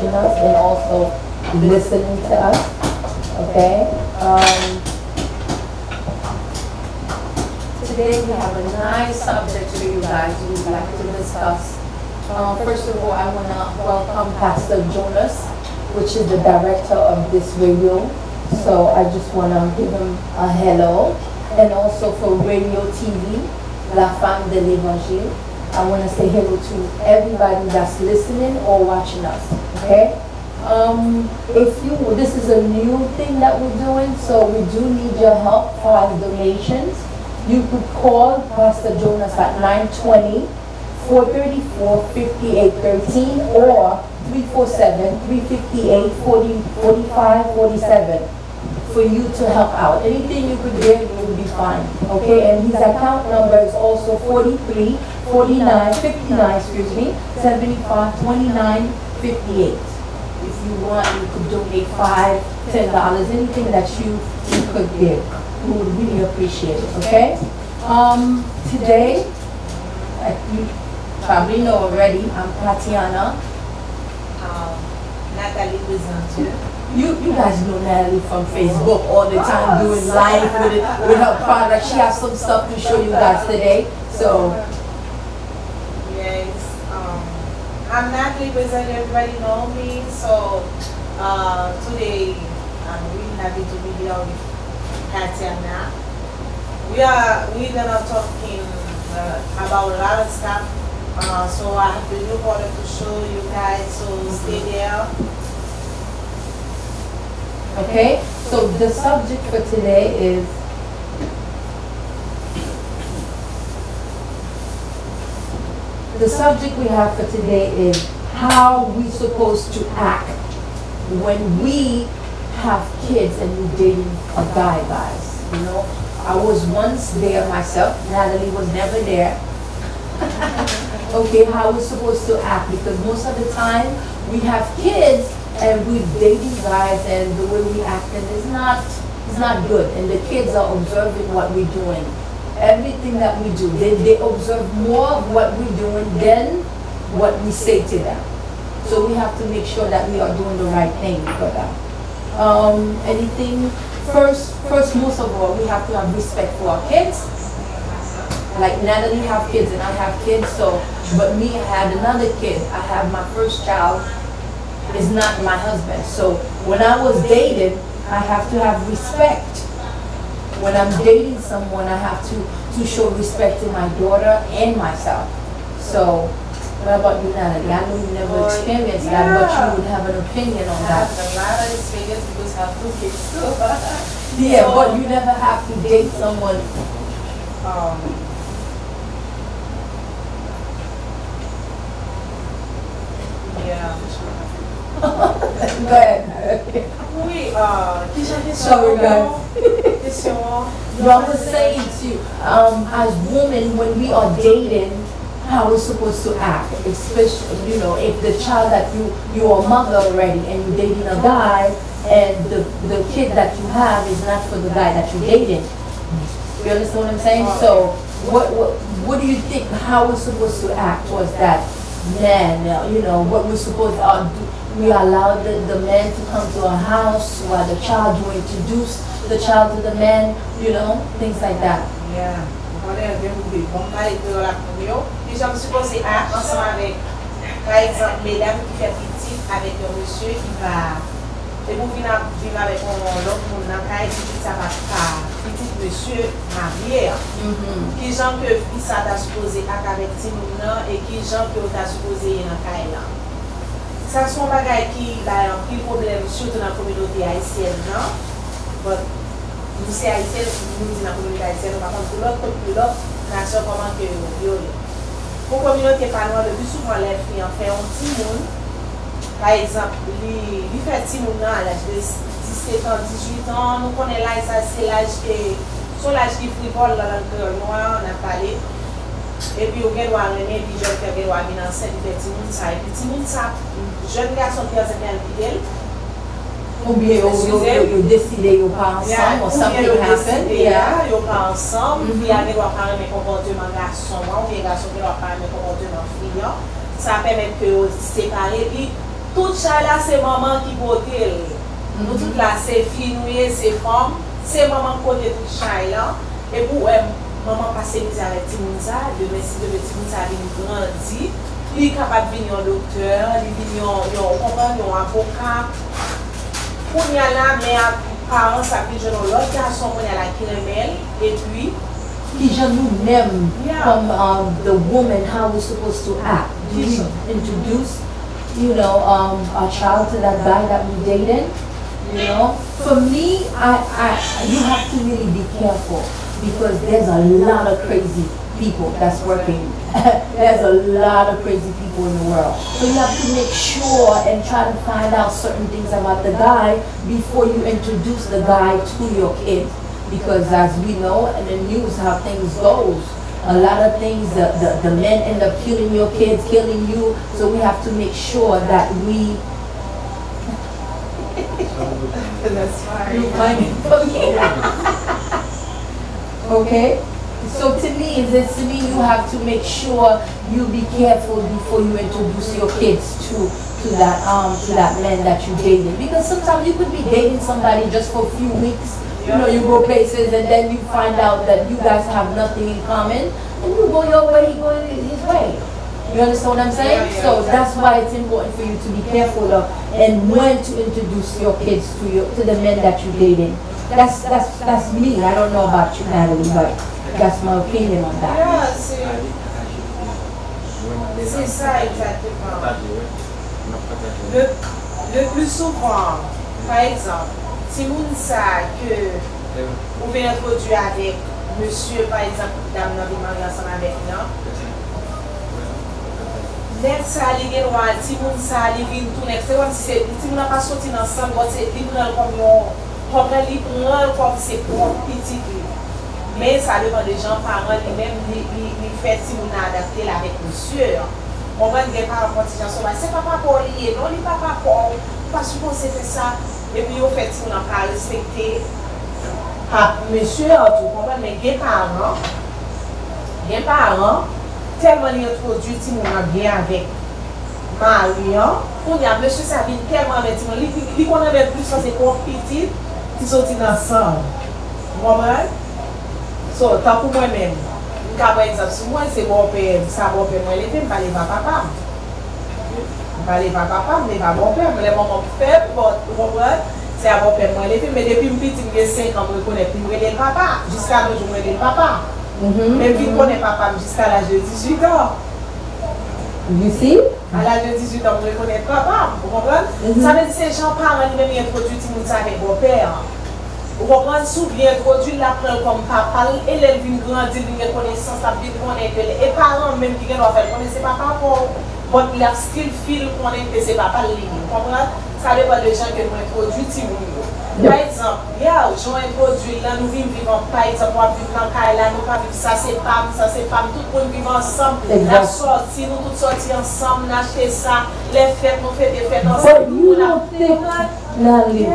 watching us and also listening to us. Okay. Today we have a nice subject for you guys we'd like to discuss. First of all, I want to welcome Pastor Jonas, which is the director of this radio. So I just want to give him a hello. And also for radio TV, FLAMME de l'Evangile, I want to say hello to everybody that's listening or watching us. Okay? This is a new thing that we're doing, so we do need your help for our donations. You could call Pastor Jonas at 920-434-5813 or 347-358-4547 for you to help out. Anything you could give will be fine. Okay, and his account number is also 75-29-58. If you want, you could donate $5, $10, anything that you could give. We would really appreciate it. Okay. Today, like you probably know already, I'm Tatiana. Natalie Presenteur. You guys know Natalie from Facebook all the time, doing live with her product. She has some stuff to show you guys today. So yes, I'm Natalie Presenteur. Everybody know me. So today I'm really happy to be here with Tatiana. We're gonna talking about a lot of stuff. So I have the new product to show you guys. So stay there. okay, so the subject for today is we have for today is how we supposed to act when we have kids and we're dating a guy, guys. You know, I was once there myself. Natalie was never there. Okay, how we're supposed to act, because most of the time we have kids and we're dating guys and the way we acting is not good, and the kids are observing what we're doing. Everything that we do, they observe more of what we're doing than what we say to them. So we have to make sure that we are doing the right thing for them. First, most of all, we have to have respect for our kids. Like Natalie have kids and I have kids, so, but me, I had another kid. I have my first child, is not my husband. So when I was dating, I have to have respect. When I'm dating someone, I have to show respect to my daughter and myself. So what about you, Natalie? I know you never experienced that, but you would have an opinion on that. I have a lot of experience because I have 2 kids too. Yeah, so, but you never have to date someone. Yeah. Go ahead. Oui, Sorry, guys. question. But I was saying to you, as women, when we are dating, how we're supposed to act, especially, you know, if the child that you are a mother already and you're dating a guy, and the kid that you have is not for the guy that you're dating. You understand what I'm saying? So, what do you think? How we're supposed to act towards that man? You know, what we're supposed to do? We allow the man to come to our house while the child will introduce the child to the man. You know, things like that. Yeah. Je me suis posé ensemble avec, par exemple, mesdames qui fait petite avec un monsieur qui va, et vous venez avec l'autre monde dans le qui ça va faire petit monsieur marié, qui gens que ça t'a supposé avec Timouna et qui gens que t'a supposé dans le là. Ça sont des bagages qui ont un problème surtout dans la communauté haïtienne, non? Nous c'est haïtien, nous disons dans la communauté haïtienne, par contre, pour l'autre nation, comment que vous pour la communauté pas noire, le plus souvent les filles en fait un petit monde. Par exemple, il fait petit monde à l'âge de 17 ans, 18 ans. Nous connaissons là, ça c'est l'âge qui frivole dans le cœur noir, on a parlé. Et puis, on a droit à l'aimer, puis je vais faire droit à venir enceinte, il fait petit monde ça. Et puis, petit monde ça, jeune garçon qui a un fidèle. Ou bien, vous décidez de pas ensemble, ou something happened. Ils pas ensemble, puis ils doivent parler de comportement garçon, ou bien garçon qui doit parler de comportement fille. Ça permet que vous séparez, puis tout ça là, c'est maman qui porte. Nous toutes là, c'est filles, c'est femmes, c'est maman qui porte tout ça là. Et pour maman passer avec Timounza, de merci de Timounza vient grandir. Il est capable de venir un docteur, il vient un avocat. Pour y aller, mais parents s'appuient sur l'autre garçon, on y a la kirimel, et puis. Qui je nous-mêmes, from the woman, how we're supposed to act. Do we introduce, a child to that guy that we dated? You know, for me, you have to really be careful because there's a lot of crazy people that's working. There's a lot of crazy people in the world. So you have to make sure and try to find out certain things about the guy before you introduce the guy to your kid. Because as we know in the news how things goes, a lot of things, the men end up killing your kids, killing you. So we have to make sure that we That's fine. You find it funny. Okay? So to me, you have to make sure you be careful before you introduce your kids to that man that you dated. Because sometimes you could be dating somebody just for a few weeks. You go places and then you find out that you guys have nothing in common, and you go your way, he goes his way. You understand what I'm saying? Yeah. So that's why it's important for you to be careful of and when to introduce your kids to the men that you're dating. That's me. I don't know about you, Natalie, but that's my opinion on that. Yeah, c'est ça exactement. Le plus souvent, par exemple, si vous savez que vous pouvez introduire avec monsieur, par exemple, dame, nous vivons ensemble avec nous. Net ça li gen droit ti moun ça li vinn tourner c'est comme si ti moun n'a pas sorti ensemble c'est li prend comme li prend comme c'est pour petit mais ça dépend des gens parents lui même li fait ti moun adapter avec monsieur on va dire par rapport à gens c'est papa pour lier non li papa pour pas supposé faire ça et puis au fait ti moun pas respecter monsieur en tout comprendre mais gen parents tellement il introduit ti moun bien avec Marion on y a monsieur ça vient tellement avec ti moun li connaît même plus ça c'est pour petit qui sorti ensemble comprendre so tant pour moi même par exemple si moi c'est bon père ça bon père moi les fait pas les papa mais pas bon père mais les maman fait comprendre c'est à bon père moi les fait mais depuis petit j'ai 5 ans je connais plus le papa jusqu'à le jour le papa. Même si on n'est pas jusqu'à l'âge de 18 ans. You see? À l'âge de 18 ans, on ne connaît pas. Vous comprenez? Ça veut dire que ces gens parents même introduit tout le monde avec vos pères. Vous comprenez? Souvent, introduit l'apprend comme papa, et elle vient grandir, elle vient connaissance, elle vient connaître. Et parents même qui doivent faire connaître, c'est papa pour votre style fil connaître que c'est papa ligne. Vous comprenez? Ça dépend des gens qui ont introduit tout le monde. Par exemple, j'en introduit là, nous vivons par exemple, on vit dans le là, nous pas vivre ça c'est femme, tout le monde vit ensemble. La sortie, nous tous sortis ensemble, nous acheter ça, les fêtes, nous faisons des fêtes ensemble. But you don't think, Natalie,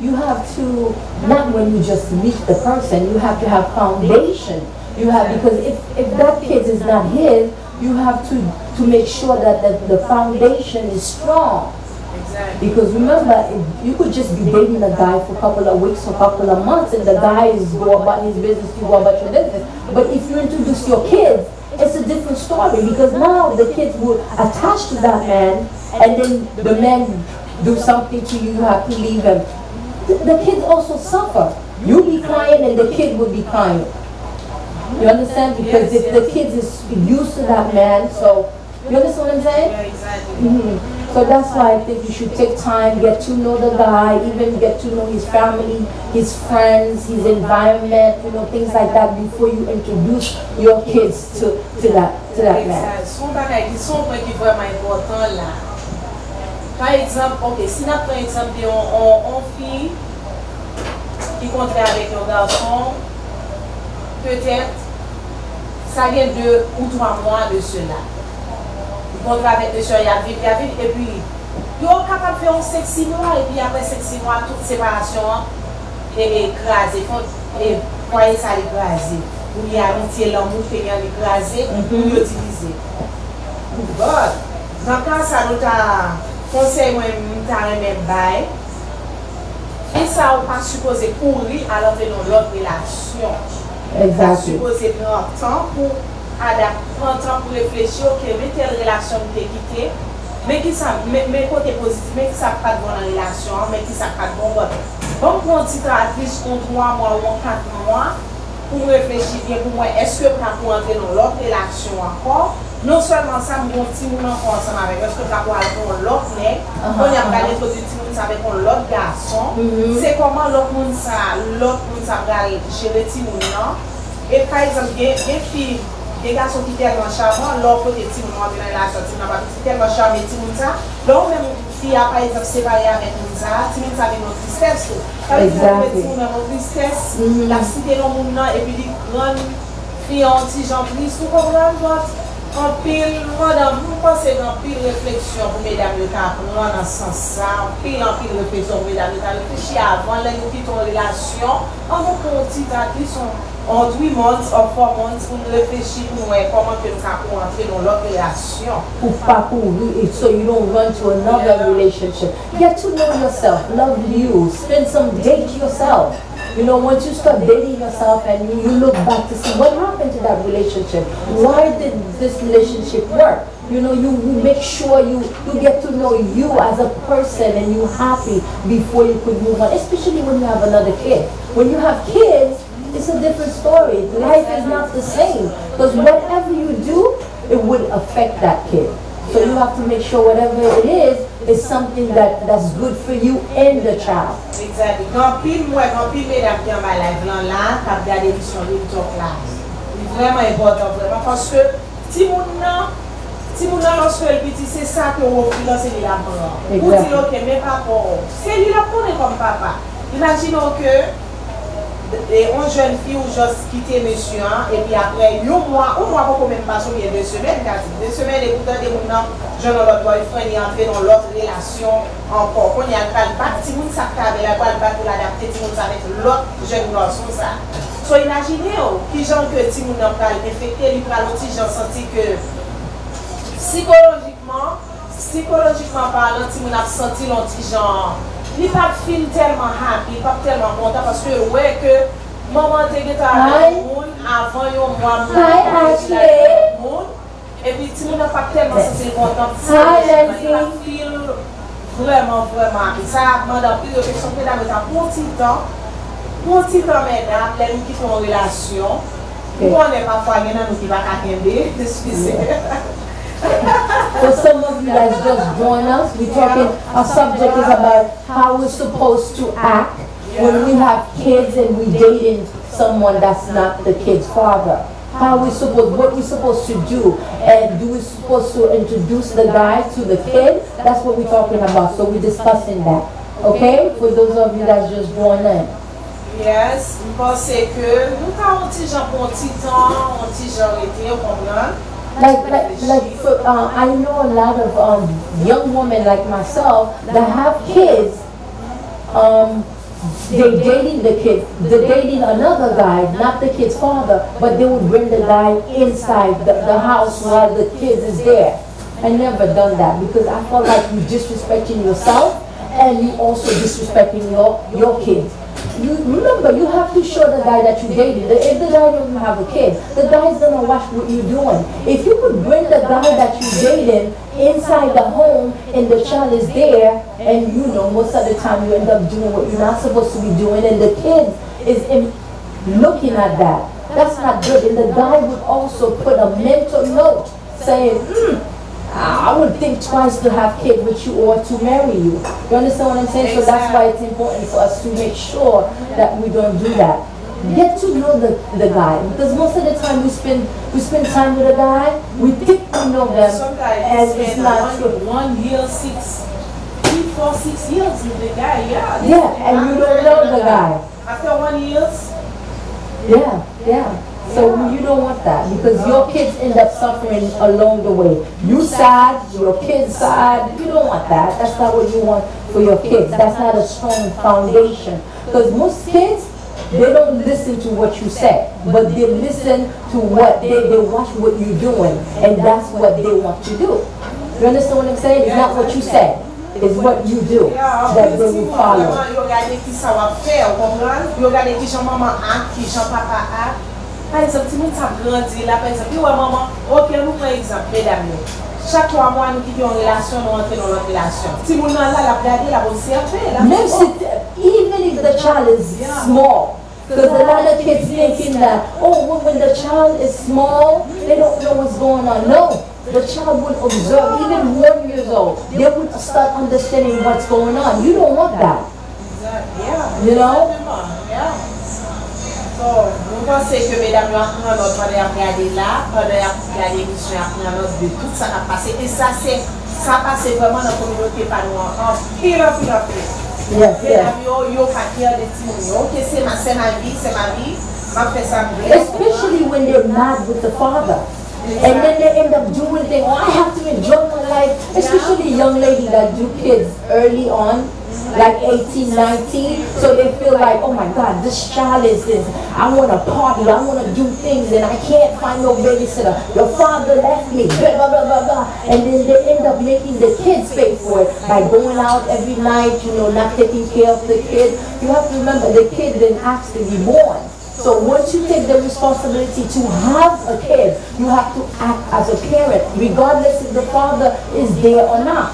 you have to, not when you just meet the person, you have to have foundation. You have, because if that kid is not his, you have to make sure that the foundation is strong. Exactly. Because remember, you could just be dating a guy for a couple of weeks or a couple of months and the guy is go about his business, you go about your business. But if you introduce your kids, it's a different story because now the kids will attach to that man and then the man do something to you, you have to leave him. The kids also suffer. You'll be crying and the kid will be crying. You understand? Because if the kids is used to that man, so you understand what I'm saying? Yeah, exactly. So that's why I think you should take time, get to know the guy, even get to know his family, his friends, his environment, things like that before you introduce your kids to that man. Son bagay, son point qui est vraiment important là. Par exemple, ok, si nous prenons exemple d'une fille qui contrat avec un garçon, peut-être ça vient 2 ou 3 mois de cela. Contrat avec monsieur, il y a vite, et puis il est capable de faire un 6 mois, et puis après 6 mois, toute séparation est écrasée, et voyez ça l'écraser. Ou il y a un petit l'amour qui est écrasé, pour l'utiliser. Bon, dans le cas, ça nous a conseil moi m'ta remet bail. Et ça ou pas supposé courir à l'entrée dans l'autre relation. Exactly. Supposé prendre temps pour prendre temps pour réfléchir, ok, mais telle relation m'était quittée, mais qui ça, mais côté positif, mais qui ça pas de bonne relation, mais qui ça pas de bon vote. Bon, pour un petit temps, à least contre 3 mois ou 4 mois, pour réfléchir bien pour moi, est-ce que pour entrer dans l'autre relation encore? Non seulement ça, mon petit monde ensemble avec, est-ce que pour aller dans l'autre nègre, on y a regardé tout petit monde avec l'autre garçon, c'est comment l'autre monde ça va gérer petit monde. Et par exemple, des filles, des garçons qui sont tellement charmants, l'autre côté petit monde dans la sortie, c'est tellement charmant petit monde ça, l'autre même fille a par exemple séparé avec monde ça, petit monde ça avec notre tristesse. Par exemple, petit monde avec notre tristesse, la cité dans le monde et puis les grandes filles anti-gens plus, vous comprenez? En pile, madame, vous pensez qu'en pile réflexion pour mesdames de temps, pour moi dans ce sens-là, en pile réflexion pour mesdames de temps, réfléchir avant, là, nous quittons en relation, on va pour un petit temps qui sont en 8 mois ou 4 mois pour réfléchir pour nous comment que nous pouvons entrer dans l'autre relation. Pour pas courir, so you don't run to another relationship. Get to know yourself, love you, spend some date yourself. You know, once you start dating yourself and you look back to see what happened to that relationship, why did this relationship work? You know, you make sure you get to know you as a person and you happy before you could move on, especially when you have another kid. When you have kids, it's a different story. Life is not the same because whatever you do, it would affect that kid. So you have to make sure whatever it is something that's good for you and the child. Exactly. Quand pile mesdames qui en bas live là, qui a regardé l'émission de ton classe. C'est vraiment important, vraiment, parce que si mon nom lorsque le petit, c'est ça que vous offrez dans ces là-bas. Vous dites, ok, mais papa, c'est lui là pour comme papa. Imaginons que une jeune fille ou juste quitter monsieur, et puis après, un mois pour même pas sur 2 semaines, 2 semaines, et pourtant, des gens, je n'ai l'autre boyfriend, il est entré dans l'autre relation encore. Quand il y a le bac, si vous ne savez pas, il y a le bac pour l'adapter, si vous savez l'autre jeune garçon, ça. So, imaginez, qui genre que si vous n'avez pas infecté, il va l'autre gens senti que psychologiquement parlant, si vous n'avez senti l'autre genre. Il n'est pas tellement happy, il n'est pas tellement content parce que ouais que maman était à monde avant un mois et puis si on n'a pas tellement senti content, il va feel vraiment happy. Ça demande un peu de réflexion que dans pour un petit temps mesdames, les nous qui sont en relation, on n'est pas parfois nous qui va caquer, excusez. For some of you guys just join us, we're talking, our subject is about how we're supposed to act when we have kids and we dating someone that's not the kid's father. What we're supposed to do, and do we supposed to introduce the guy to the kid? That's what we're talking about, so we're discussing that. Okay? For those of you that just join in. Yes, je pense que nous avons un petit genre pour un petit temps, un petit genre été, on comprend. I know a lot of young women like myself that have kids. They're dating another guy, not the kid's father, but they would bring the guy inside the house while the kids is there. I never done that because I felt like you're disrespecting yourself and you also disrespecting your kids. You remember, you have to show the guy that you're dating. If the guy doesn't have a kid, the guy's gonna watch what you're doing. If you could bring the guy that you're dating inside the home and the child is there, and you know most of the time you end up doing what you're not supposed to be doing, and the kid is looking at that. That's not good. And the guy would also put a mental note saying, I would think twice to have kids with you or to marry you. You understand what I'm saying? So that's why it's important for us to make sure that we don't do that. Get to know the guy, because most of the time we spend time with a guy, we think we know them, and it's not true. 1 year, 3, 4, 6 years with the guy, yeah. Yeah, and you don't know the guy. After 1 year. Yeah. So you don't want that, because your kids end up suffering along the way. You sad, your kids sad. You don't want that. That's not what you want for your kids. That's not a strong foundation. Because most kids, they don't listen to what you say, but they listen to what they watch what you're doing, and that's what they want to do. You understand what I'm saying? It's not what you say. is what you do that they will follow. Yo gade ki sa wap fè, ou kompran? Yo gade ki jan maman ak, ki jan papa ak. Par exemple, ti moun sa grandi la, par exemple, yo maman, ok, nou pren exemple, mesdames yo. Chaque 3 mois, nous quittons une relation, nous entrons dans notre relation. Si vous n'avez pas la regardé, la bonne servée. Même si, even if the child is small, because a lot of kids thinking that, oh, when the child is small, they don't know what's going on. No, the child would observe, even 1 year old, they would start understanding what's going on. You don't want that. Yeah. You know? Yeah. So, vous pensez que mesdames, nous apprenons notre pendant à regarder là, pendant à regarder l'émission, apprenons notre de tout ça a passé. Et ça, ça passe vraiment dans la communauté pas nous en pire. Mesdames, yo pas fiers de ti moun. Ok, c'est ma vie, m'a fait ça. Especially when they're mad with the father. And then they end up doing things, oh, I have to enjoy my life. Especially young ladies that do kids early on, like 18, 19. So they feel like, oh my God, this child is this. I want to party, I want to do things, and I can't find no babysitter. Your father left me, blah, blah, blah, blah, blah. And then they end up making the kids pay for it by going out every night, you know, not taking care of the kid. You have to remember, the kid didn't ask to be born. So once you take the responsibility to have a kid, you have to act as a parent, regardless if the father is there or not.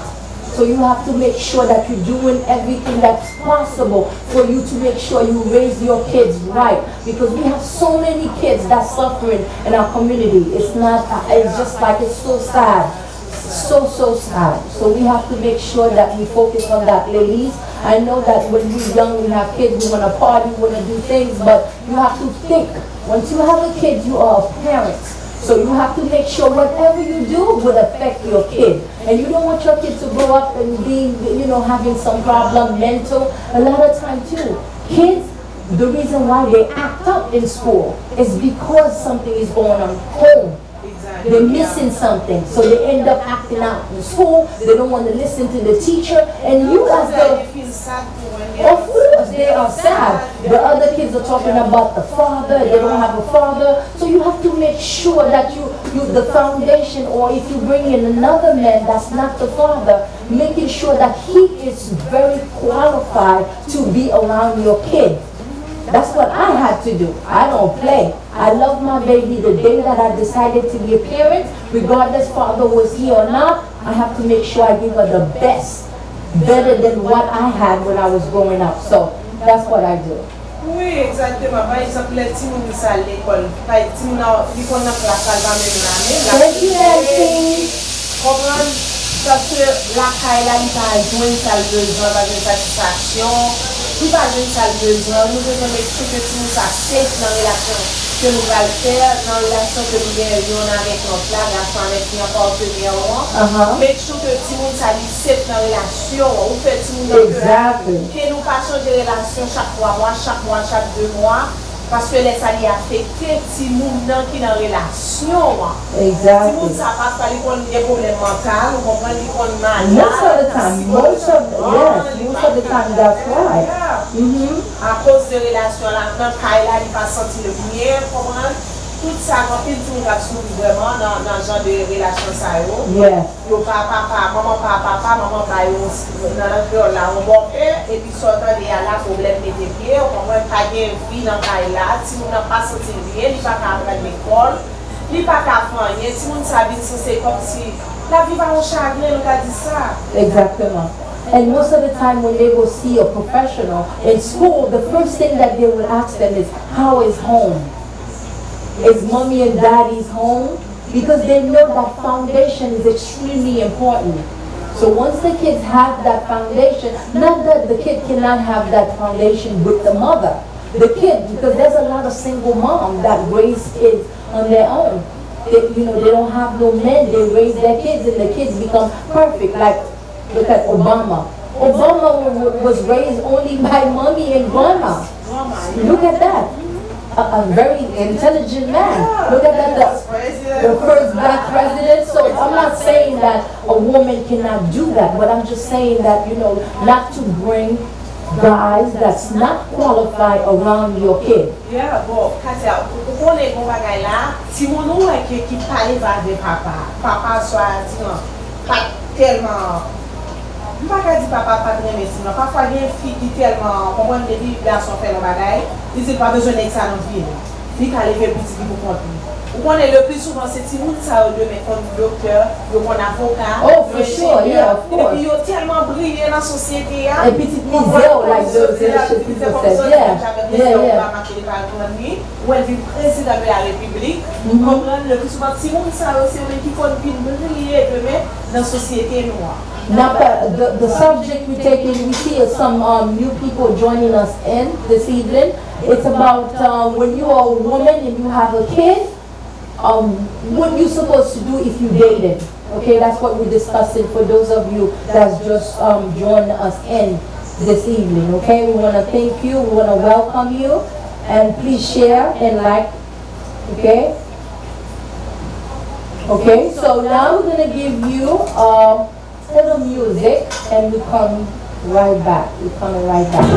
So you have to make sure that you're doing everything that's possible for you to make sure you raise your kids right. Because we have so many kids that's suffering in our community. It's not, it's just like, it's so sad. So sad. So we have to make sure that we focus on that, ladies. I know that when we're young, we have kids, we want to party, we want to do things, but you have to think. Once you have a kid, you are a parent. So you have to make sure whatever you do will affect your kid. And you don't want your kid to grow up and be, you know, having some problem, mental. A lot of time too, kids, the reason why they act up in school is because something is going on home. They're missing something, so they end up acting out in school. They don't want to listen to the teacher, and you as the, of course they are sad. The other kids are talking about the father. They don't have a father, so you have to make sure that you the foundation, or if you bring in another man that's not the father, making sure that he is very qualified to be around your kid. That's what I had to do. I don't play. I love my baby the day that I decided to be a parent, regardless father was here or not. I have to make sure I give her the best, better than what I had when I was growing up. So that's what I do. Oui, exactement. Par exemple, les petits moun qui à l'école, par exemple, ils connaissent la salle dans même l'année. Comprendre parce que la caille là, il a joué une salle de joie, pas de satisfaction. Tout pas une salle de joie. Nous devons expliquer que tout ça safe dans la relation que nous allons faire, dans la relation que nous avons avec notre là, relation avec notre partenaire. Make sure que tout le monde ça safe dans la relation. Ou fait tout le monde que nous pas changer de relation chaque 3 mois, chaque 2 mois. Parce que les salles affectés, si nous qui dans la relation, si nous ça passe par les problèmes mentaux, nous comprenons qu'ils sont malades. Most of the time, that's right. À cause de relations là, dans le il va sentir le bien, comprendre. Tout ça, quand il dit qu'on a vraiment dans le genre de relation ça yo papa, maman, dans le là, on va et puis sortant de là, problème de pieds, on va pas de vie dans le là, si on n'a pas senti bien, il pas qu'à aller à l'école, il pas qu'à faire rien, si on s'habille, c'est comme si la vie va en chagrin, on a dit ça. Exactement. And most of the time when they go see a professional in school, the first thing that they will ask them is, how is home? Is mommy and daddy's home? Because they know that foundation is extremely important. So once the kids have that foundation, not that the kid cannot have that foundation with the mother. The kid, because there's a lot of single moms that raise kids on their own. They, you know, they don't have no men, they raise their kids and the kids become perfect. Like, look at Obama. Obama was raised only by mommy and grandma. Look at that. A very intelligent man. Look at that, the first black president. So I'm not saying that a woman cannot do that, but I'm just saying that, you know, not to bring guys that's not qualified around your kid. Yeah, bon, Katia, pour les bons bagages là, si mon nom est qui parle avec papa soit disons pas tellement pas qu'à dire papa pas de merci. Parfois, il y a une fille qui tellement, comment on dit, garçon fait le bagage, il dit pas besoin d'être ça dans la vie. Il a levé petit pour comprendre. On est le plus souvent, c'est si vous savez de mettre comme docteur, comme avocat. Oh, for sure, yeah, of course. Et puis, ils ont tellement brillé dans la société. Et puis, tu disais, like the people said, yeah. Ou elle vit président de la République. Vous comprenez le plus souvent, si vous savez, c'est eux qui font briller demain dans la société noire. Now, the subject we're taking, we see some new people joining us in this evening. It's about when you are a woman and you have a kid, what you're supposed to do if you dated. Okay, that's what we're discussing for those of you that's just joined us in this evening. Okay, we want to thank you, we want to welcome you, and please share and like. Okay. Okay, so now we're going to give you a little music and we come right back. We're coming right back.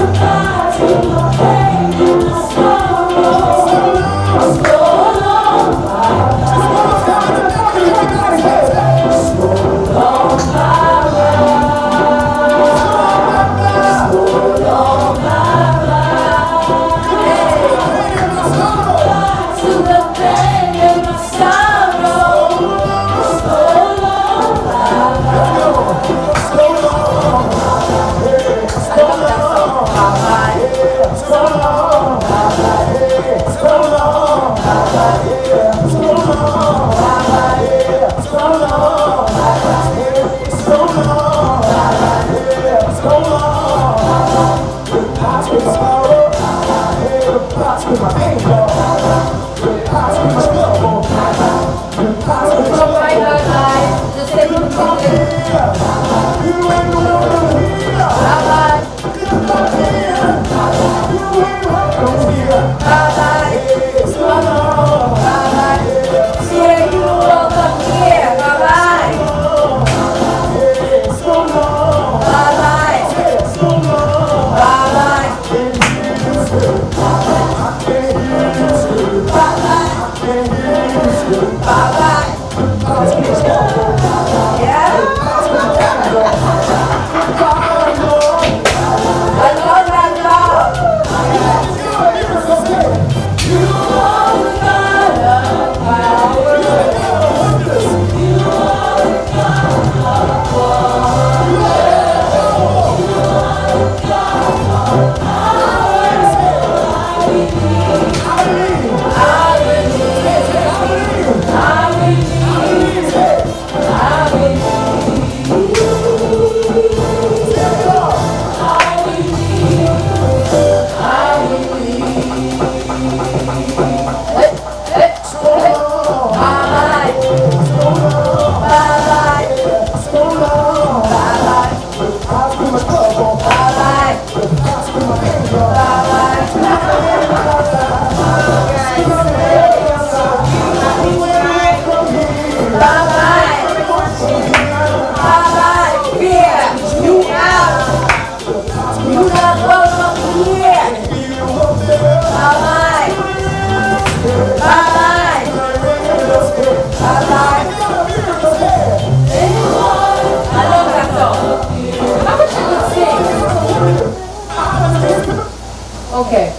Okay.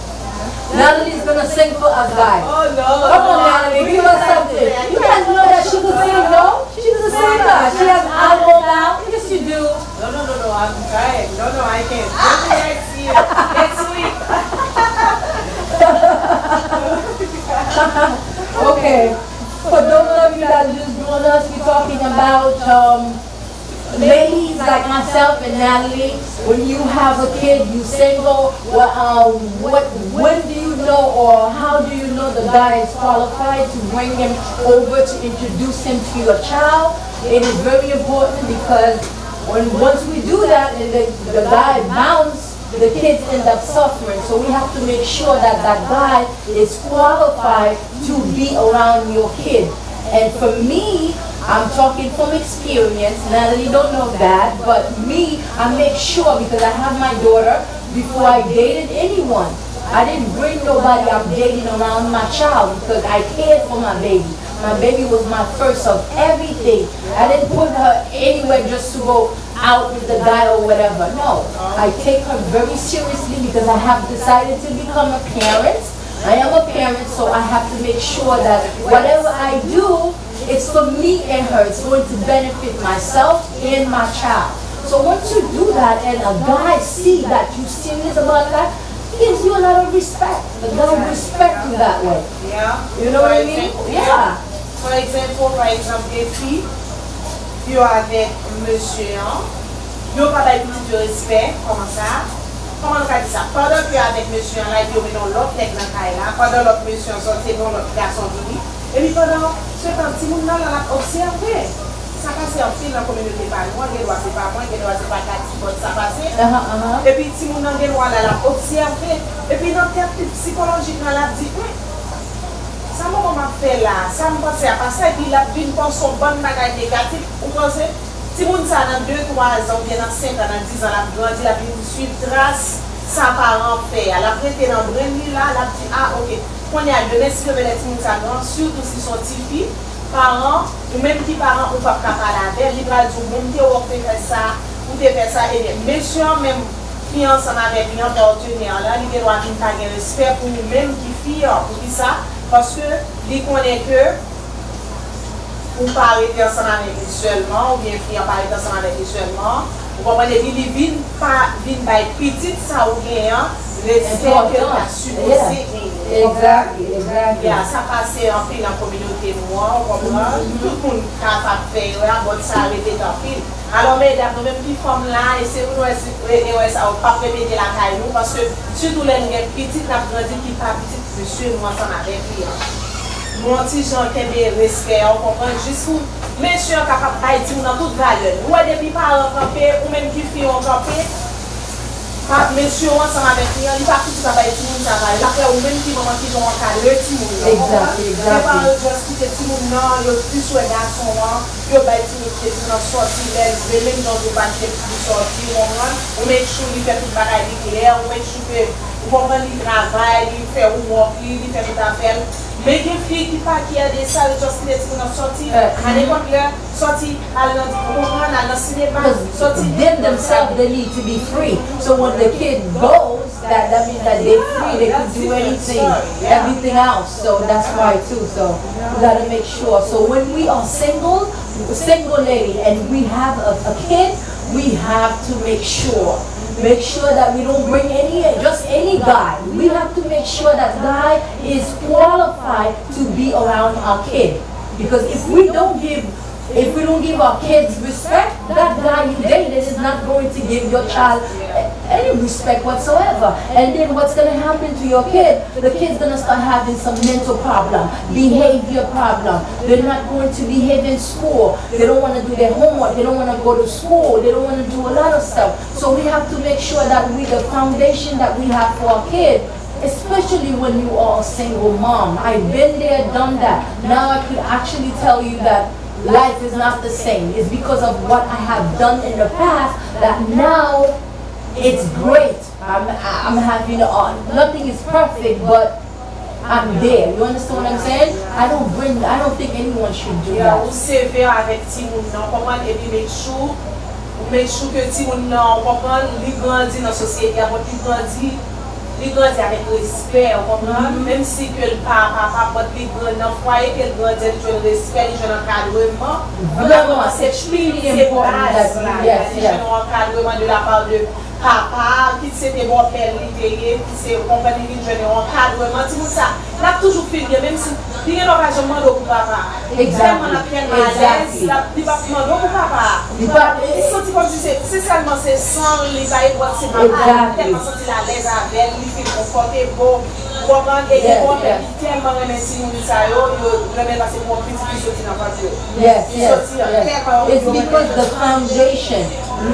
Natalie's gonna sing for us guys. Oh no. Come on, Natalie, give us something. You guys know that she can sing, no? She's a singer. She has an album now. Yes, you do. No, I'm trying. No, I can't. Next year. Next week. Okay. For those of you that just joined us, we're talking about ladies like myself and Natalie. When you have a kid, you single. When do you know, or how do you know the guy is qualified to bring him over to introduce him to your child? It is very important because once we do that and the guy bounces, the kids end up suffering. So we have to make sure that that guy is qualified to be around your kid. And for me, I'm talking from experience. Natalie don't know that, but me, I make sure because I have my daughter. Before I dated anyone, I didn't bring nobody I'm dating around my child because I cared for my baby. My baby was my first of everything. I didn't put her anywhere just to go out with the guy or whatever. No, I take her very seriously because I have decided to become a parent. I am a parent, so I have to make sure that whatever I do, it's for me and her. It's going to benefit myself and my child. So once you do that and a guy see that you're serious about that, he gives you a lot of respect. The guy will respect you that way. Yeah. You know what I mean? Yeah. Par exemple, les filles, yo avec monsieur, yo pas d'habitude de respect, comment ça? Comment on dit ça? Pendant que avec monsieur, là, yo met dans l'autre tête dans la là, pendant l'autre monsieur sorti dans l'autre garçon vini, et puis pendant ce temps, si mon là l'a observé, ça passe en fil dans la communauté par moi, il doit c'est pas moi, il doit c'est pas quatre potes, ça passe. Et puis si mon là l'a observé, et puis dans le terme psychologique, là, dit, ça m'a fait là, ça me passe à passer, et puis la une son bonne bagaille négative, vous pensez? Si vous ça dans 2, 3 ans, bien dans 5 ans, dans 10 ans, la grandi, la vie suit trace, ça parent fait. Elle a prêté dans le brin là, elle a dit, ah ok, quand il y a donné, si vous avez les ça grand, surtout si sont petits parents, ou même qui parents, ou pas parler avec, ils vont dire, même qui ont fait ça, ou fait ça, et messieurs, même qui ensemble avec lui, en partenaire là, ils doivent avoir un respect pour nous-mêmes qui filles, pour ça, parce que, ils connaissent que, ou pas arrêter ensemble avec lui seulement, ou bien finir par arrêter ensemble avec lui seulement. Vous comprenez, il vient pas petit, ça ou bien, respect que la supposé. Exactly. Ça passe en pile dans la communauté, moi, tout le monde capable de faire, ça arrêter en pile. Alors, mesdames, nous même qui sommes là, et c'est nous, ça va pas répéter la caille, parce que surtout les petites, la grandi qui pas petite, monsieur, nous ensemble avec lui. Mon petit gens qui ont respect, on comprend jusqu'où monsieur est capable de dire dans toute valeur. Ou depuis parents campés, ou même qui font campé, monsieur ensemble avec lui, il ne va pas tout travailler tout le monde travail. Après, ou même qui maman qui ont encadré tout le monde. Exactement. Les parents juste quitter tout le monde, non, ils ont plus sur les garçons, ils ont bâti le pied dans sortie, même dans le banquier pour sortir, ou même chou, il fait tout le bagage clair, ou même chou, ou comprendre, il travaille, il fait ou work, il fait tout à fait. Mais les filles qui a des salles, juste les filles qui sorti, à l'époque là, sorti à la cinéma, sorti. Them themselves, they need to be free. So when the kid goes, that means that they're free, they can do anything, everything else. So that's why too. So we gotta make sure. So when we are single lady, and we have a kid, we have to make sure that we don't bring just any guy. We have to make sure that guy is qualified to be around our kid. Because if we don't give our kids respect, that guy you dated is not going to give your child any respect whatsoever. And then what's going to happen to your kid? The kid's going to start having some mental problem, behavior problem. They're not going to behave in school. They don't want to do their homework. They don't want to go to school. They don't want to do a lot of stuff. So we have to make sure that the foundation that we have for our kid, especially when you are a single mom. I've been there, done that. Now I could actually tell you that life is not the same. It's because of what I have done in the past that now it's great. I'm having nothing is perfect, but I'm there. You understand what I'm saying? I don't think anyone should do that. Ou sévère avec Timoun, on comprend et puis make sure que Timoun on comprend, il grandit dans la société, il grandit avec respect, on comprend, même si que le papa il grandit dans le foyer, qu'il grandit avec le respect, il a un encadrement. Vraiment, c'est really important. Yes. Un encadrement de la part de papa, qui c'était bon père, qui c'est compagnie de jeune encadrement, tout ça. Il a toujours fait bien, même si il y a un engagement pour papa. Exactement, la pierre malaise, il va demander pour papa. Il sentit comme tu sais, c'est seulement c'est sans les bails, c'est papa. Tellement senti la l'aise avec, il fait confortable, bon, et il bon, tellement remercie nous ça, il remet passer pour un petit qui sortit dans la voiture. Yes. It's because the foundation.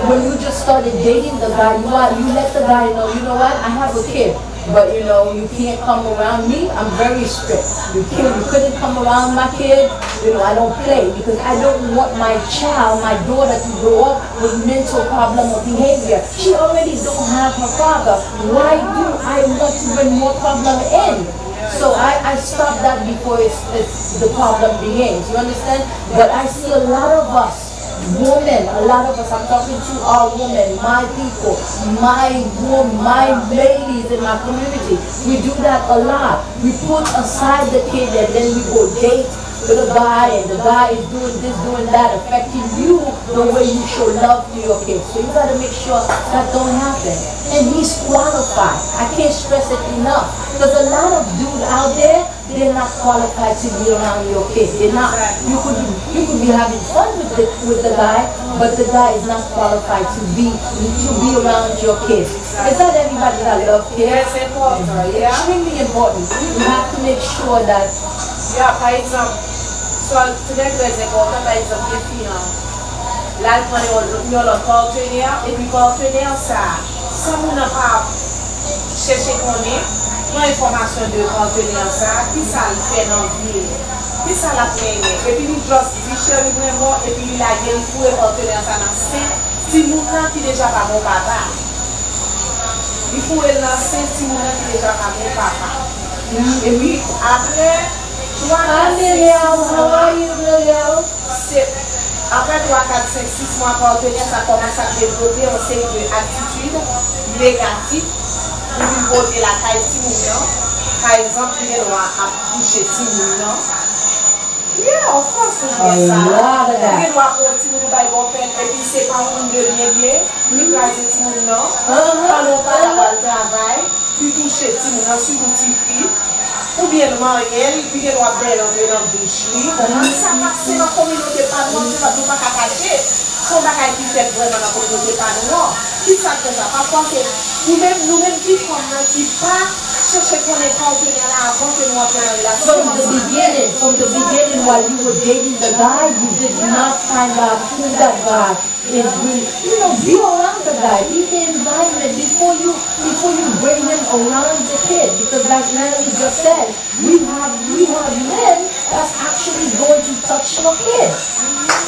When you just started dating the guy, you let the guy know, you know what, I have a kid, but you can't come around me. I'm very strict. You couldn't come around my kid. I don't play because I don't want my child, my daughter, to grow up with mental problem or behavior. She already don't have her father. Why do I want to bring more problem in? So I stop that before the problem begins. You understand? But I see a lot of us women, a lot of us, I'm talking to our women, my people, my ladies in my community. We do that a lot. We put aside the kid and then we go date with a guy, and the guy is doing this, doing that, affecting you the way you show love to your kids. So you gotta make sure that don't happen. And he's qualified. I can't stress it enough. Because a lot of dudes out there, they're not qualified to be around your kids. They're not. You could be having fun with the guy, but the guy is not qualified to be around your kids. It's not everybody that loves kids. It's important. Yeah. Extremely important. You have to make sure that. Yeah, par exemple, soit très important, par exemple, les filles, là, ils prennent leur partenaire, et puis partenaire, ça vous n'a pas cherché qu'on est, prend information de partenaire, ça, qui ça le fait dans la vie, qui ça la plaît, et puis il juste dit, chérie, vraiment, et puis il a gagné pour le partenaire, ça dans sein, si mon nom qui déjà pas mon papa, il faut le lancer, si mon nom qui déjà pas mon papa, et puis après, Hi Miriam, how are you Miriam? Après 3, 4, 5, 6 mois partenaire, ça commence à développer un série d'attitudes négatives pour lui voter la taille Timounian. Par exemple, il doit toucher Timounian. Yeah, of course, je dis ça. Il doit pour Timounian, et puis c'est pas un de lié, il doit être Timounian. Quand on parle de travail, puis toucher Timounian sur une petite fille. Ou bien marié, puis il doit belle dans la bouche. Ça passe dans la communauté pas noire, ça ne doit pas cacher. Son bagage qui fait vraiment dans la communauté pas noire. Qui ça fait ça? Parfois, nous-mêmes qui pas chercher qu'on est partenaire avant que nous entrions dans la relation. From the beginning, while you were dating the guy, you did not find out who that guy is really. Be around the guy, be the environment before you bring him around the kid. Because like Natalie just said, we have men that's actually going to touch your kid.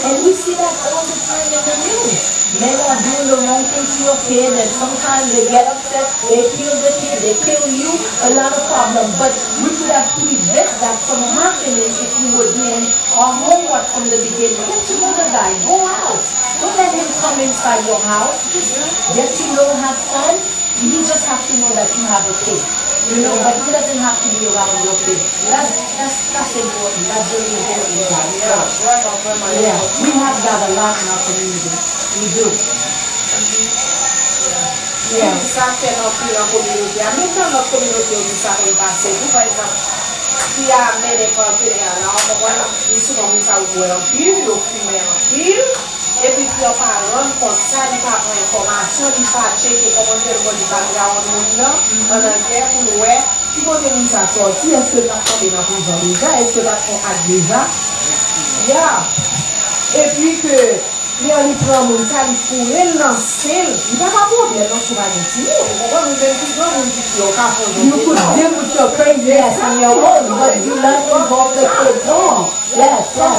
And we see that all the time in the news. Men are doing the wrong thing to your kid, and sometimes they get upset, they kill the kid, they kill you, a lot of problems. But we could have prevented that from happening if we were doing our homework from the beginning. Get to know the guy, go out. Don't let him come inside your house. Just get to know, have fun. You just have to know that you have a kid. But he doesn't have to be around your kid. That's important. That's really important. Yeah. We have that a lot in our community. We do. Yeah. Ça fait dans la communauté. Même dans notre communauté, ça peut passer. Par exemple, si a des partenaires là, on va souvent ça ouvre en pile, le fumer en pile. Et puis, il n'y a pas rendre compte ça, il n'y a pas d'information, il n'y a pas checker comment faire le background en anglais pour nous voir. Si vous avez ça sorti, est-ce que l'enfant est dans la prison déjà? Est-ce que l'enfant a déjà? Yeah. Et puis que, il prend mon ça, il faut relancer. Il n'y a pas de problème, non, sur la métier. You could deal with your craziness on your own, but you not involve the kids home. Yes, yes.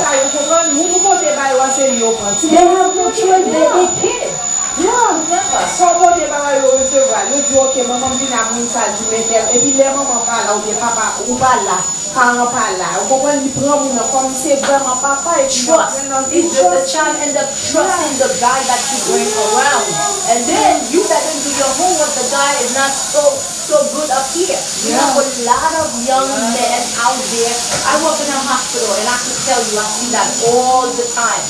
They have no choice, they're kids. Yeah, remember. Somebody about you say, well, you do okay, mama, you have me inside, you make them, if you let mama pala, ou papa, ou bala, quand pala, ou when you come, come say, grandma, papa, it's trust. It's just the child end up trusting the guy that you bring around. And then you let him do your homework, the guy is not so good up here. You have a lot of young men out there. I work in a hospital and I can tell you, I see that all the time.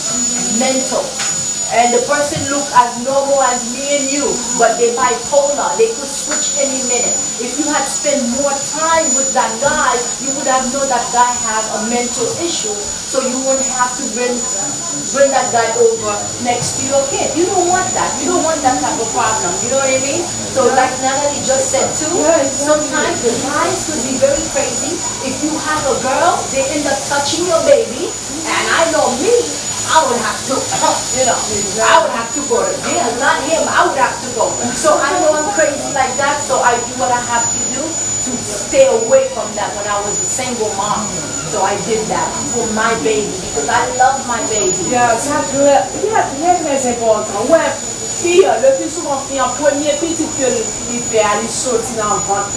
Mental. And the person look as normal as me and you, but they're bipolar. They could switch any minute. If you had spent more time with that guy, you would have known that guy had a mental issue, so you wouldn't have to bring that guy over next to your kid. You don't want that. You don't want that type of problem. You know what I mean? So like Natalie just said too, sometimes the guys could be very crazy. If you have a girl, they end up touching your baby, and I know me, I would have to, I would have to go to jail, not him, I would have to go. So I know I'm crazy like that, so I do what I have to do to stay away from that when I was a single mom. So I did that for my baby, because I love my baby. Yeah, ça très important. Ouais, fille, le plus souvent, fille en premier petit que il fait aller sortir dans le ventre.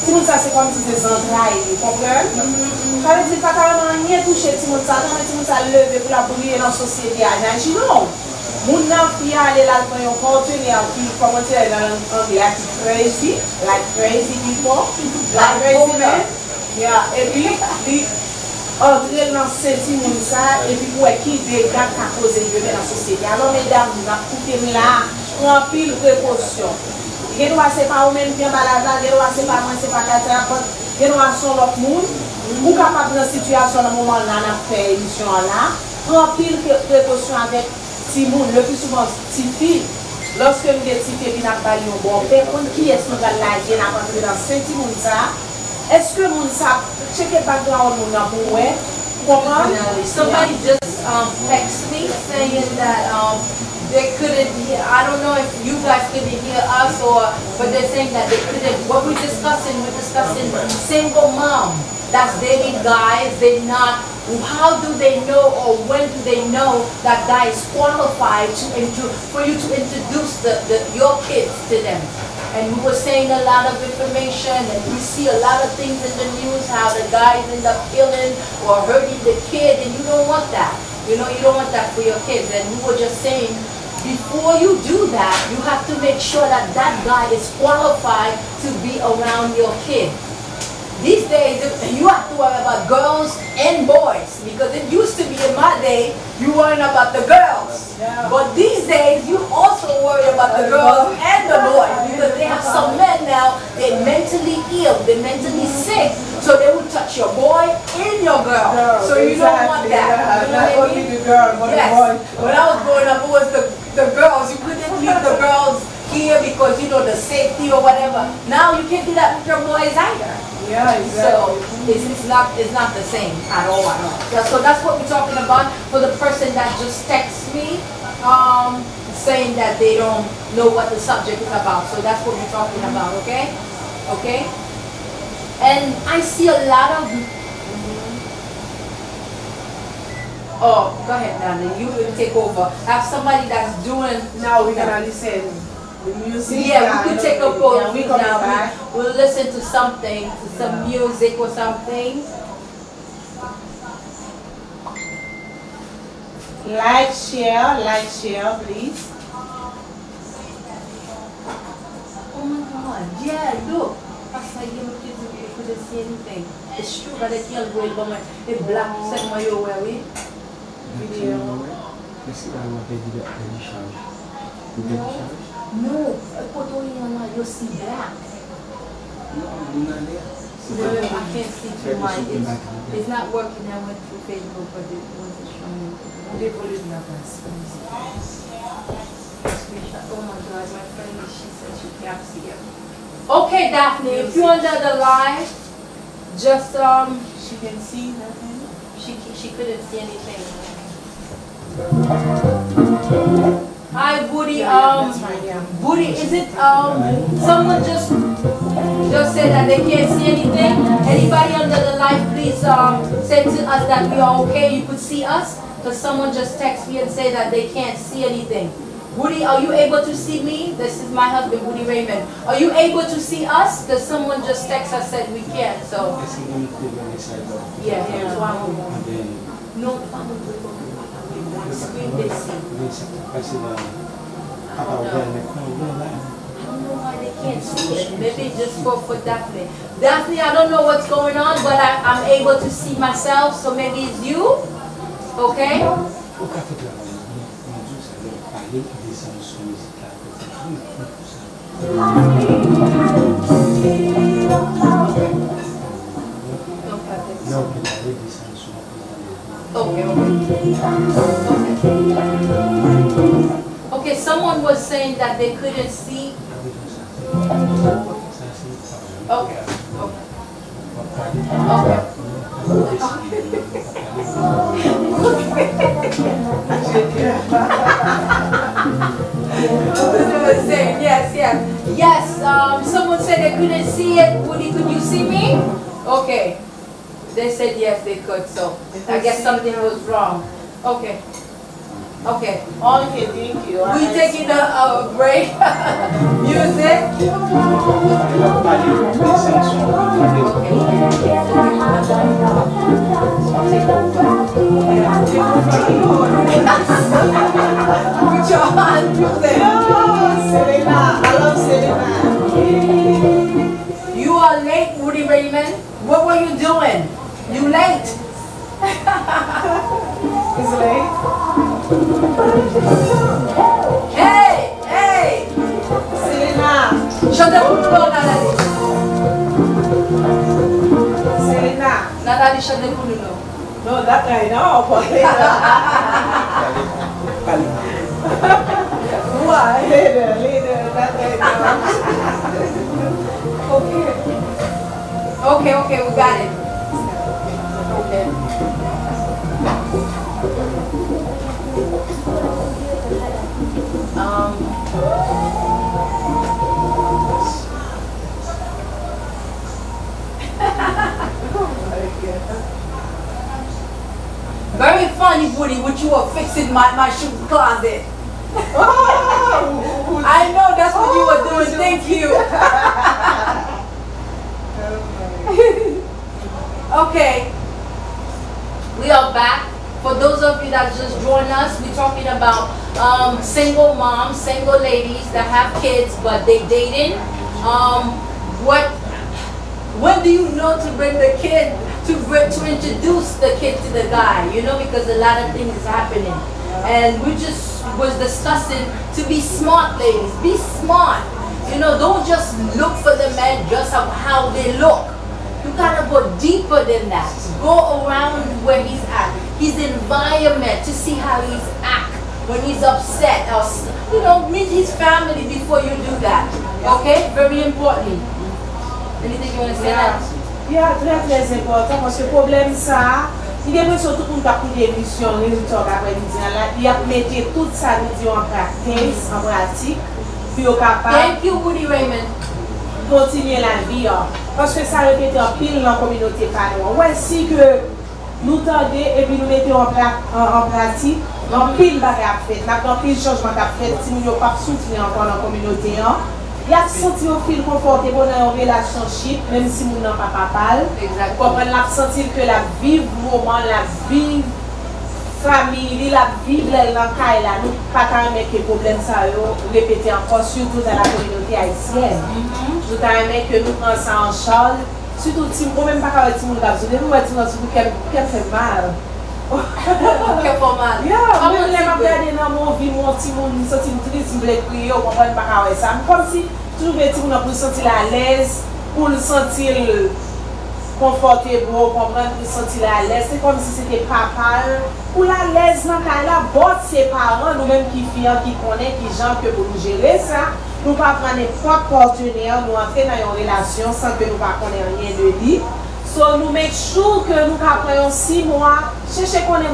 Tout ça, c'est comme si c'est entrailles, vous comprenez? Ça veut dire pas carrément rien toucher tout le monde, ça, tout le monde ça lever pour la briller dans la société à Haïti, non. Mon fille aller là pour un conteneur qui comment dire dans l'anglais crazy, like crazy people, like crazy men. Yeah, et puis entrer dans ce monde ça et puis pour qui dégâts qu'a causé dans la société. Alors mesdames, nous avons coupé là, en pile précaution. Les droits c'est pas vous même bien balade, les droits c'est pas moi, c'est pas quelqu'un, les droits sont l'autre monde. Vous capable dans situation dans moment là on a fait émission là, en pile précaution avec petit monde, le plus souvent petit fille. Lorsque nous des petits filles qui n'a pas eu un bon père, qui est-ce que nous allons la dire dans ce petit monde ça? Est-ce que mon ça check le background mon pour ouais comment somebody just texted me saying that they couldn't hear. I don't know if you guys couldn't hear us but they're saying that they couldn't. What we're discussing single mom that's dating guys. They not. How do they know or when do they know that guy is qualified for you to introduce your kids to them? And we were saying a lot of information, and we see a lot of things in the news, how the guys end up killing or hurting the kid, and you don't want that. You know, you don't want that for your kids. And we were just saying, before you do that, you have to make sure that that guy is qualified to be around your kid. These days, you have to worry about girls and boys, because it used to be in my day, you worrying about the girls. Yeah. But these days, you also worry about the girls and the boys, because they have some men now, they're mentally ill, they're mentally sick, so they will touch your boy and your girl. So you don't want that. You know what I mean? Yes. When I was growing up, it was the girls. You couldn't leave the girls here because, you know, the safety or whatever. Now you can't do that with your boys either. Yeah, exactly. So it's not the same at all. So that's what we're talking about for the person that just texts me saying that they don't know what the subject is about. So that's what we're talking about, okay? Okay? And I see a lot of Oh, go ahead, Nana. You will take over. Have somebody that's doing now we're gonna listen. Music, yeah, we could take a pause now. We'll listen to something, to some music or something. Like, share, please. Oh my God, yeah, look. That's like you couldn't see anything. It's true that they can't go in, but it's black, said my you where we? Video. No, you see black. No, I can't see too much. It's not working. I went through Facebook, but it wasn't showing. They put it in the oh my God, my friend, she said she can't see it. Okay, Daphne, if you're under the line, just she can see nothing. She couldn't see anything. Hi, Woody. Woody, is it someone just said that they can't see anything? Anybody under the line, please say to us that we are okay. You could see us, because someone just texted me and said that they can't see anything. Woody, are you able to see me? This is my husband, Woody Raymond. Are you able to see us? Because someone just texted us said we can't. So yeah, here's one more. No, screen they see. I don't know why they can't see it. Maybe just for Daphne. Daphne, I don't know what's going on, but I'm able to see myself, so maybe it's you? Okay? Okay, someone was saying that they couldn't see. Okay. Yes, someone said they couldn't see it. Woody, could you see me? Okay. They said yes, they could, so I guess something was wrong. Okay. Okay. Okay, thank you. We taking a break. Music. Put your hand music. Selena, I love Selena. You are late, Woody Raymond. What were you doing? You late. It's late. Hey, hey. Selena. Chante pour nous, Nathalie. Selena. Nathalie, chante pour nous. No, that guy now, but later. Why? Later, that guy now. Okay, we got it. Okay. Very funny, Woody, what you were fixing my shoe closet. I know that's what you were doing. Thank you. Okay. We are back. For those of you that just joined us, we're talking about single moms, single ladies that have kids but they dating. When do you know to bring the kid, to introduce the kid to the guy, you know, because a lot of things is happening. And we just was discussing to be smart, ladies. Be smart. You know, don't just look for the man just of how they look. You gotta go deeper than that. Go around where he's at, his environment, to see how he's act when he's upset. Or, you know, meet his family before you do that. Okay? Very important. Anything you want to say now? Yeah, très important parce que le problème ça, il est surtout pour nous faire des émissions, résultats après-midi là, il a mettre tout ça nous en pratique, puis au capable. Thank you, Woody Raymond. Continuer la vie, parce que ça répète en pile dans la communauté par nous. Ouais, si que nous tendons et puis nous mettons en pratique, en pile bagarre fait, en pile changement qu'a fait, si nous n'avons pas soutenir encore dans la communauté, il y a senti au fil confortable dans une relationship, même si nous n'avons pas papa. Exactement. Comprendre la sentir que la vie moment, la vie famille, la vie de l'encaille là, nous pas quand même que problème ça répéter encore surtout dans la communauté haïtienne. Tout à l'heure que nous prenons ça en charge, surtout si vous même pas quand vous nous avez nous surtout qu'elle fait mal. Qu'elle fait mal. Yeah, même les regarder dans mon vie mon petit monde sentir triste, me crier, on comprend pas quand ça. Comme si tout le petit monde pour sentir à l'aise, pour le sentir confortable, comprendre, pour sentir à l'aise. C'est comme si c'était papa. Pour la l'aise dans la botte ses parents, nous-mêmes qui fiers, qui connaissent, qui gens que pour nous gérer ça. Nous ne pouvons pas prendre n'importe partenaire, nous entrer dans une relation sans que nous ne connaissions rien de lui. So, nous mettons toujours que nous prenons 6 mois, chercher qu'on est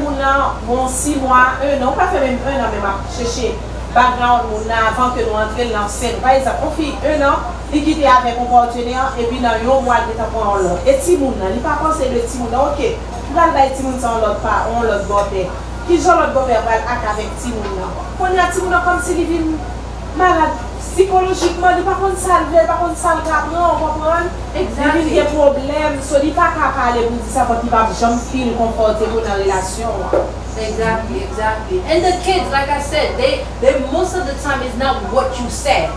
bon 6 mois, 1 an, pas fait même 1 an, mais chercher background avant que nous entrions dans scène. Par exemple, on fait 1 an, il quitte avec un partenaire et puis dans 1 mois, il est pour l'autre. Et Timoun, il ne pas penser le Timoun, ok, nous allons faire Timoun sans l'autre part, on l'autre bopé. Qui joue l'autre bopé avec Timoun? On a Timoun comme s'il est malade. Psychologiquement, il n'y a pas de salle, il n'y a pas de salle on comprend? Exactement. Il y a des problèmes, il n'y a pas qu'à parler pour dire ça, parce qu'il va jamais feel confortable dans la relation. Exactly. And the kids, like I said, they most of the time it's not what you said.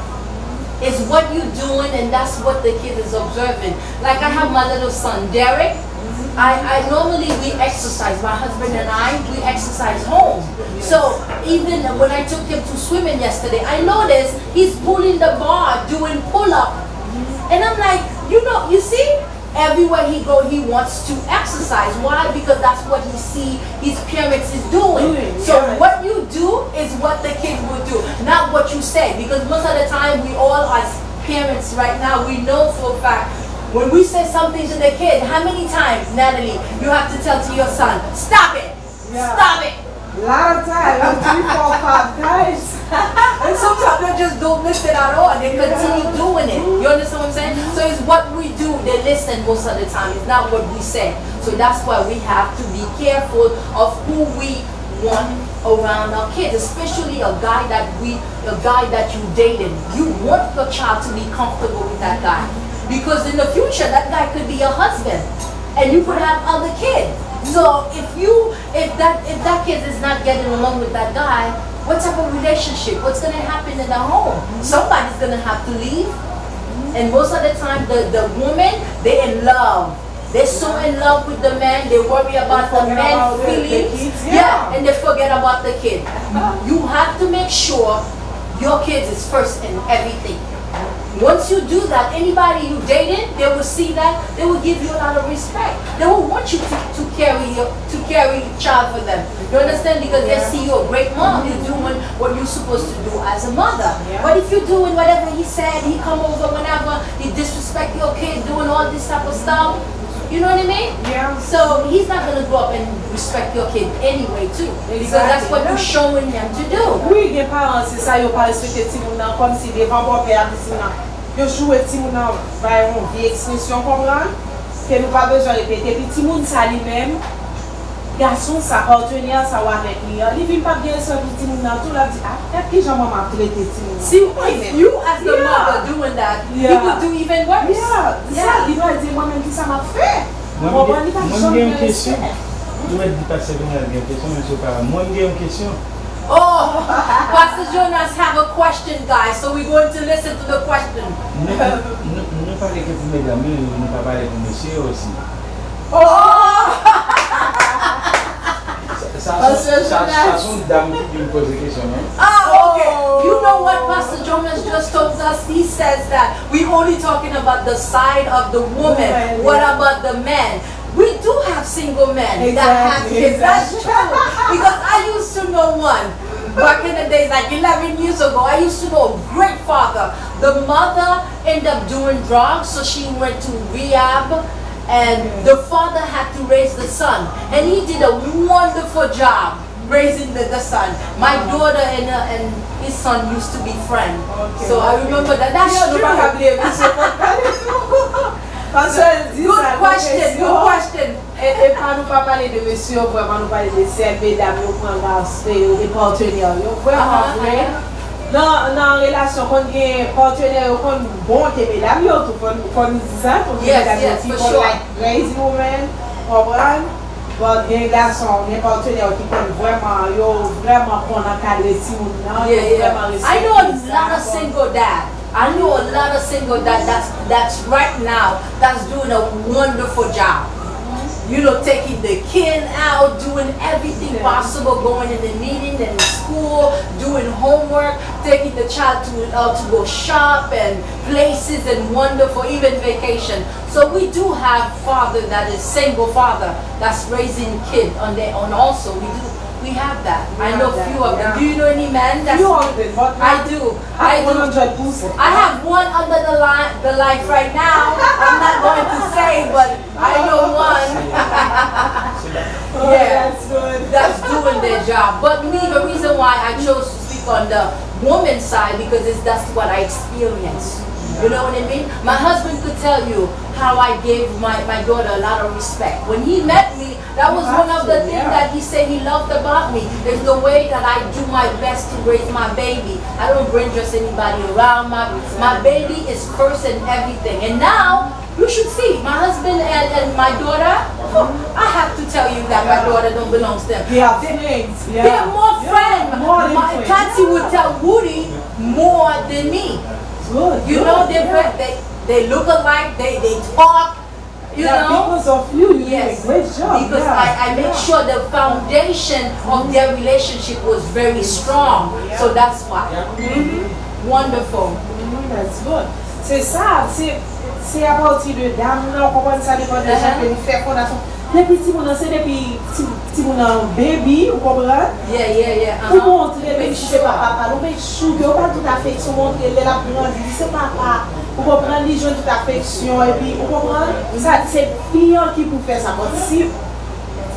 It's what you're doing, and that's what the kid is observing. Like I have my little son, Derek. I normally we exercise, my husband and I, we exercise home. So even when I took him to swimming yesterday, I noticed he's pulling the bar, doing pull-up. And I'm like, you see, everywhere he go, he wants to exercise. Why? Because that's what he see his parents is doing. So what you do is what the kids will do, not what you say. Because most of the time, we all as parents right now, we know for a fact, when we say something to the kid, how many times, Natalie, you have to tell to your son, stop it, stop it. A lot of times, 3, 4, 5 times. And sometimes they just don't listen at all. They continue doing it. You understand what I'm saying? So it's what we do. They listen most of the time. It's not what we say. So that's why we have to be careful of who we want around our kids, especially a guy that you dated. You want your child to be comfortable with that guy, because in the future that guy could be your husband, and you could have other kids. So if that kid is not getting along with that guy, what type of relationship? What's going to happen in the home? Somebody's going to have to leave. And most of the time, the women, they're in love. They're so in love with the man, they worry about the man's feelings. Yeah, and they forget about the kid. You have to make sure your kids is first in everything. Once you do that, anybody you dated, they will see that, they will give you a lot of respect. They will want you to carry child for them. You understand? Because they see you a great mom, you're doing what you're supposed to do as a mother. But if you're doing whatever he said, he come over whenever, he disrespect your kid, doing all this type of stuff, you know what I mean? Yeah. So he's not going to grow up and respect your kid anyway too. Because that's what you're showing them to do. Oui, les parents, c'est ça, ils pas respecté Timounan comme si devant mon père Timounan. Ils jouent Timounan par une vieille expression, comprendre? Que nous pas besoin de répéter. Puis Timoun ça lui-même, garçon, ça partenaire, ça va avec lui. Il vient pas bien sur Timounan, tout là dit, ah, est-ce que j'en traité Timounan? See, if you as the mother doing that, you would do even worse. Yeah. Il doit dire moi-même qui ça m'a fait. Moi, j'ai une question. Je vais dire passer une question, monsieur Parra. Moi, j'ai une question. Oh, Pastor Jonas have a question, guys, so we're going to listen to the question. Nous parlons que pour mesdames, nous pas parler pour monsieur aussi. Ça sont dames qui me posent des questions, non? Okay. You know what Pastor Jonas just told us? He says that we're only talking about the side of the woman. What about the man? We do have single men that have kids. That's true. Because I used to know one. Back in the days, like 11 years ago, I used to know a great father. The mother ended up doing drugs, so she went to rehab. And the father had to raise the son. And he did a wonderful job raising the son. My daughter and his son used to be friends. So I remember that. That's true. Good question. Et quand nous pas parler de monsieur, vraiment nous parler de ces mesdames, nous prendre des partenaires, vraiment vrai. Dans la relation qu'on a partenaire, qu'on bon que mesdames, qu'on nous dit ça, pour que mesdames qui font like crazy women, comprendre. But les garçons, les partenaires qui font vraiment qu'on encadre si ou non, vraiment respecter. I know a lot of single dads. I know a lot of single dads that's right now that's doing a wonderful job. You know, taking the kid out, doing everything possible, going in the meeting and in school, doing homework, taking the child to go shop and places and wonderful, even vacation. So we do have father that is single father that's raising kids on their own also. We have that. I know a few of them. Do you know any men that's I do. I have one under the life right now. I'm not going to say, but I know one. That's good. That's doing their job. But me, the reason why I chose to speak on the woman's side because that's what I experienced. You know what I mean? My husband could tell you how I gave my daughter a lot of respect. When he met me, that was one of the things that he said he loved about me. There's the way that I do my best to raise my baby. I don't bring just anybody around. My baby is first in everything. And now, you should see, my husband and my daughter, I have to tell you that my daughter don't belong to them. They're more friends. Tati would tell Woody more than me. You know, they look alike, they talk, you know. Because of you, you do a great job. Because I make sure the foundation of their relationship was very strong. So that's why. Wonderful. That's good. C'est ça, c'est à partir de dames, on comprend ça dépend des gens qui font fondation. Depuis petit mon c'est depuis petit mon baby, vous comprenez? Yeah. Pour montrer même si c'est pas papa, nous make sure que pas toute affection montrer les la grandi, c'est papa. Vous comprenez les gens toute affection et puis vous comprenez? Ça c'est fille qui peut faire ça. Si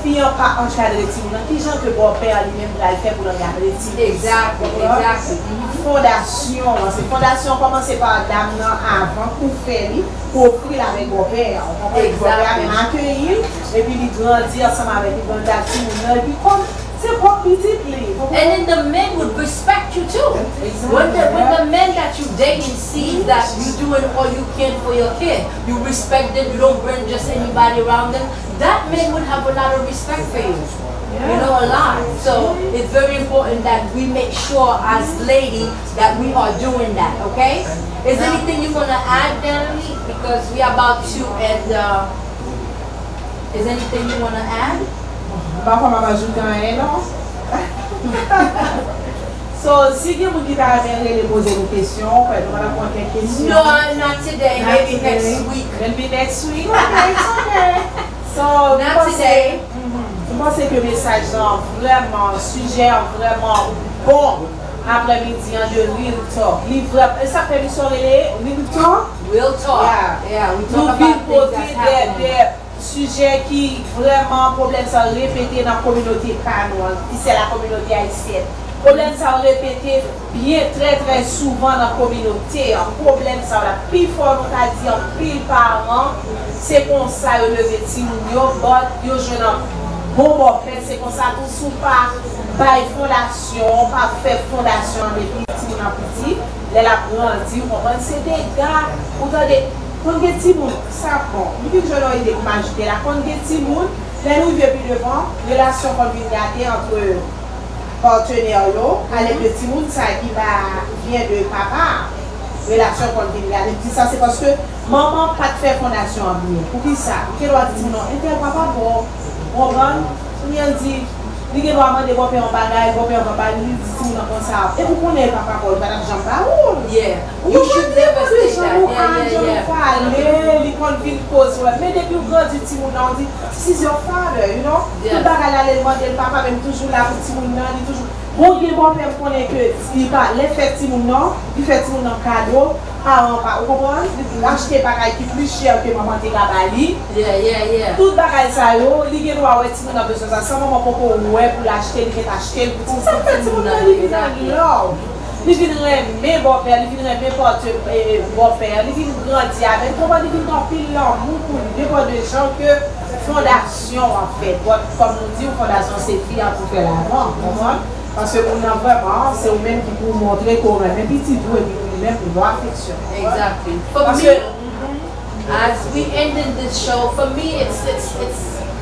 fille pas encadrer petit mon, qui gens que bon père lui-même va le faire pour encadrer petit. Exactly. Fondation, c'est fondation commencer par dame avant pour faire pour offrir avec mon père. On va accueillir et puis il grandit ensemble avec les gens et puis comme C'est pas petit li. And then the men would respect you too. When the men that you dating see that you doing all you can for your kid, you respect them, you don't bring just anybody around them, that man would have a lot of respect for you. You know, a lot. So it's very important that we make sure as ladies that we are doing that, okay? Is there anything you want to add, Natalie? Because we are about to end. Is there anything you want to add? So, si vous qui avez poser une question, on va répondre quelques questions. No, not today. Maybe next week. Maybe next week. Okay, it's okay. So, not today. Je pense que le message est vraiment, sujet vraiment bon après-midi de Real Talk. Ça fait une soirée, Real Talk? Real Talk. Yeah, we talk about things that's happening. Sujet qui vraiment problème ça répété dans la communauté canoise, qui c'est la communauté haïtienne. Problème ça répété bien très souvent dans la communauté. Problème ça la plus fort on a dit en pile par an, c'est comme ça le petit yo bot yo jeune bon c'est comme ça tout sous pas fondation, pas faire fondation des petits en petit, les la grandi, on comprend c'est des gars autant des quand les petits moun, ça prend. Depuis que je leur ai dit pour m'ajouter là, quand les petits moun, les nous viennent plus devant, relation qu'on vient garder entre partenaires avec le petit moun, ça qui vient de papa, relation qu'on vient garder. Ça c'est parce que maman pas de faire fondation en bien. Pour qui ça? Qui doit dire non, inter papa bon, on va, on dit. Il y a des gens qui ont bagage, des gens qui ont comme ça. Et vous connaissez papa Paul, madame Jean-Paul? Yeah. You should never say that. Yeah. Mais depuis que vous dites, on dit, this is your father, you know? Tout bagage là, les demander le papa, même toujours là, petit moun nan, il toujours. Bon, il y a bon père connaît que il va les faire petit moun nan, il fait petit moun nan cadeau. Vous comprenez? Acheter bagage qui plus cher que maman te gabali. Yeah. Tout bagage ça yo, li gen doit ouais ti moun a besoin ça. Sans maman pour ouais pour l'acheter, il acheter pour ça fait ti moun nan li vient love. Li vient aimer bon père, li vient aimer porter bon père, li vient grandir avec comment li vient pile l'amour pour lui pas de gens que fondation en fait. Comme on dit fondation c'est fille pour faire l'avant, comprendre? Parce que on a vraiment c'est au même qui pour montrer qu'on a même petit doux et puis même pour affection. Exactly. For me, as we ended this show, for me it's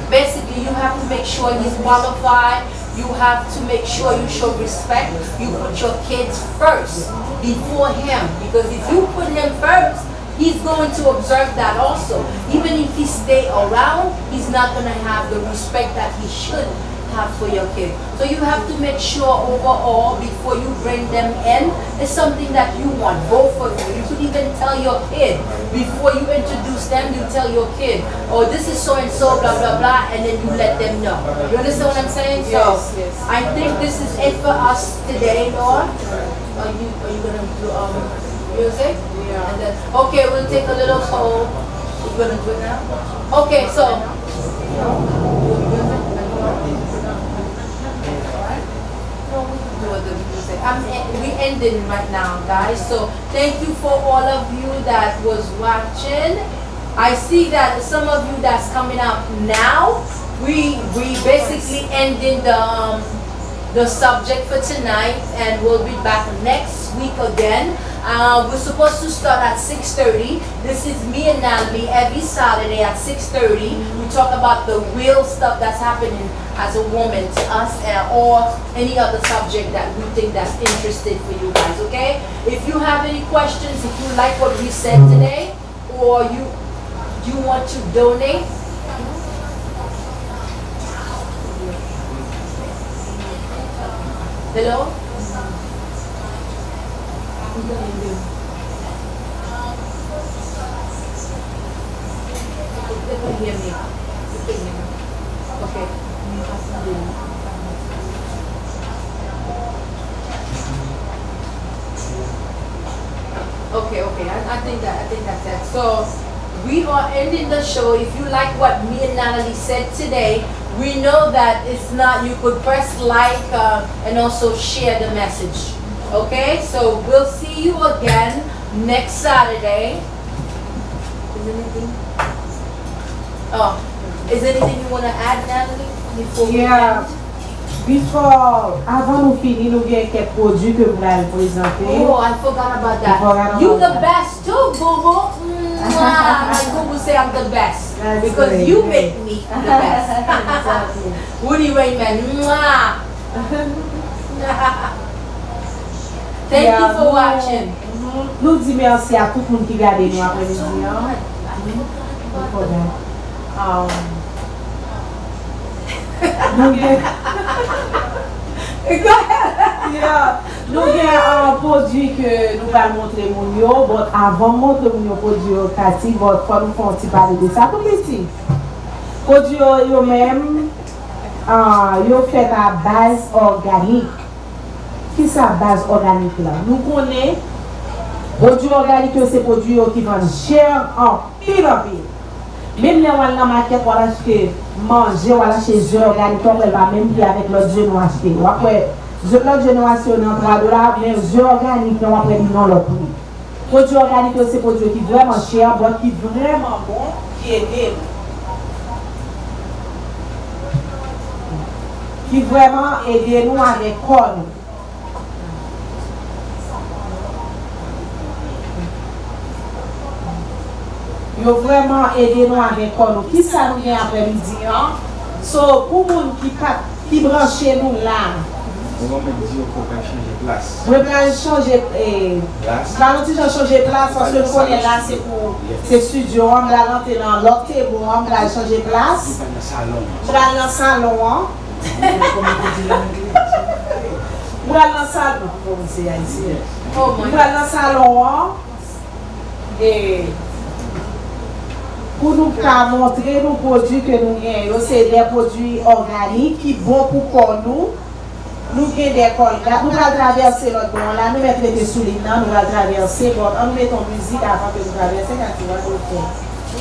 basically you have to make sure he's qualified. You have to make sure you show respect. You put your kids first before him, because if you put him first, he's going to observe that also. Even if he stay around, he's not going to have the respect that he should have for your kid. So you have to make sure overall before you bring them in, it's something that you want, both of you. You could even tell your kid before you introduce them. You tell your kid, oh, this is so and so, blah blah blah, and then you let them know. You understand what I'm saying? Yes, so yes. I think this is it for us today, Lord. Are you gonna do music? Yeah. And then, okay, we'll take a little hold. We're gonna do it now. Okay, so. We ending right now, guys. So thank you for all of you that was watching. I see that some of you that's coming up now. We basically ending the subject for tonight, and we'll be back next week again. We're supposed to start at 6:30. This is me and Natalie every Saturday at 6:30. We talk about the real stuff that's happening as a woman to us, or any other subject that we think that's interesting for you guys, okay? If you have any questions, if you like what we said today, or you want to donate, hello? They can hear me. Okay. Okay. I think that's it. So we are ending the show. If you like what me and Natalie said today, we know that it's not. You could press like and also share the message. Okay. So we'll see you again next Saturday. Is anything? Oh, is there anything you want to add, Natalie? Before we end? Before, avant nous finir, nous avons quelques produits que vous allez présenter. Oh, I forgot about that. You the best too, Boo-Boo. My Boo-Boo say I'm the best. That's because great. you make me the best. Woody Raymond. Thank you for watching. Nous disons merci à tout le monde qui regarde nous après-midi. Nous avons un produit que nous allons montrer mon but avant de montrer mon produit au Cathy, il faut nous faire un petit parler de ça tout petit. Produit eux-mêmes, ils fait à base organique. Qui est sa base organique là? Nous connaissons produits organiques, c'est produits qui vendent cher en pile. Même les gens dans la market, on va acheter manger, on va acheter des œufs organiques, on va même dire avec l'autre jeu nous acheter. L'autre jeu nous acheter dans $3, mais les œufs organiques, on va prendre non le prix. Produits organiques, c'est produits qui sont vraiment chers, mais qui sont vraiment bons, qui aident. Qui vraiment aident nous avec quoi. Ils ont vraiment aidé nous avec nous. Qui ça nous vient après-midi? So, pour les gens qui branchent nous là, on va mettre dire qu'on va changer de place. on va changer place. Quand on change de place, parce que le qu'on est là, c'est pour ce studio. On va rentrer dans l'autre table, on va changer de place. On va dans le salon. On va dans le salon. On va dans le salon. Et pour nous montrer nos produits que nous avons, c'est des produits organiques qui sont bons pour nous. Nous avons des colgates, nous allons traverser l'autre bon là, nous mettons les souliers, nous allons traverser, nous mettons musique avant que nous traversions quand tu vas le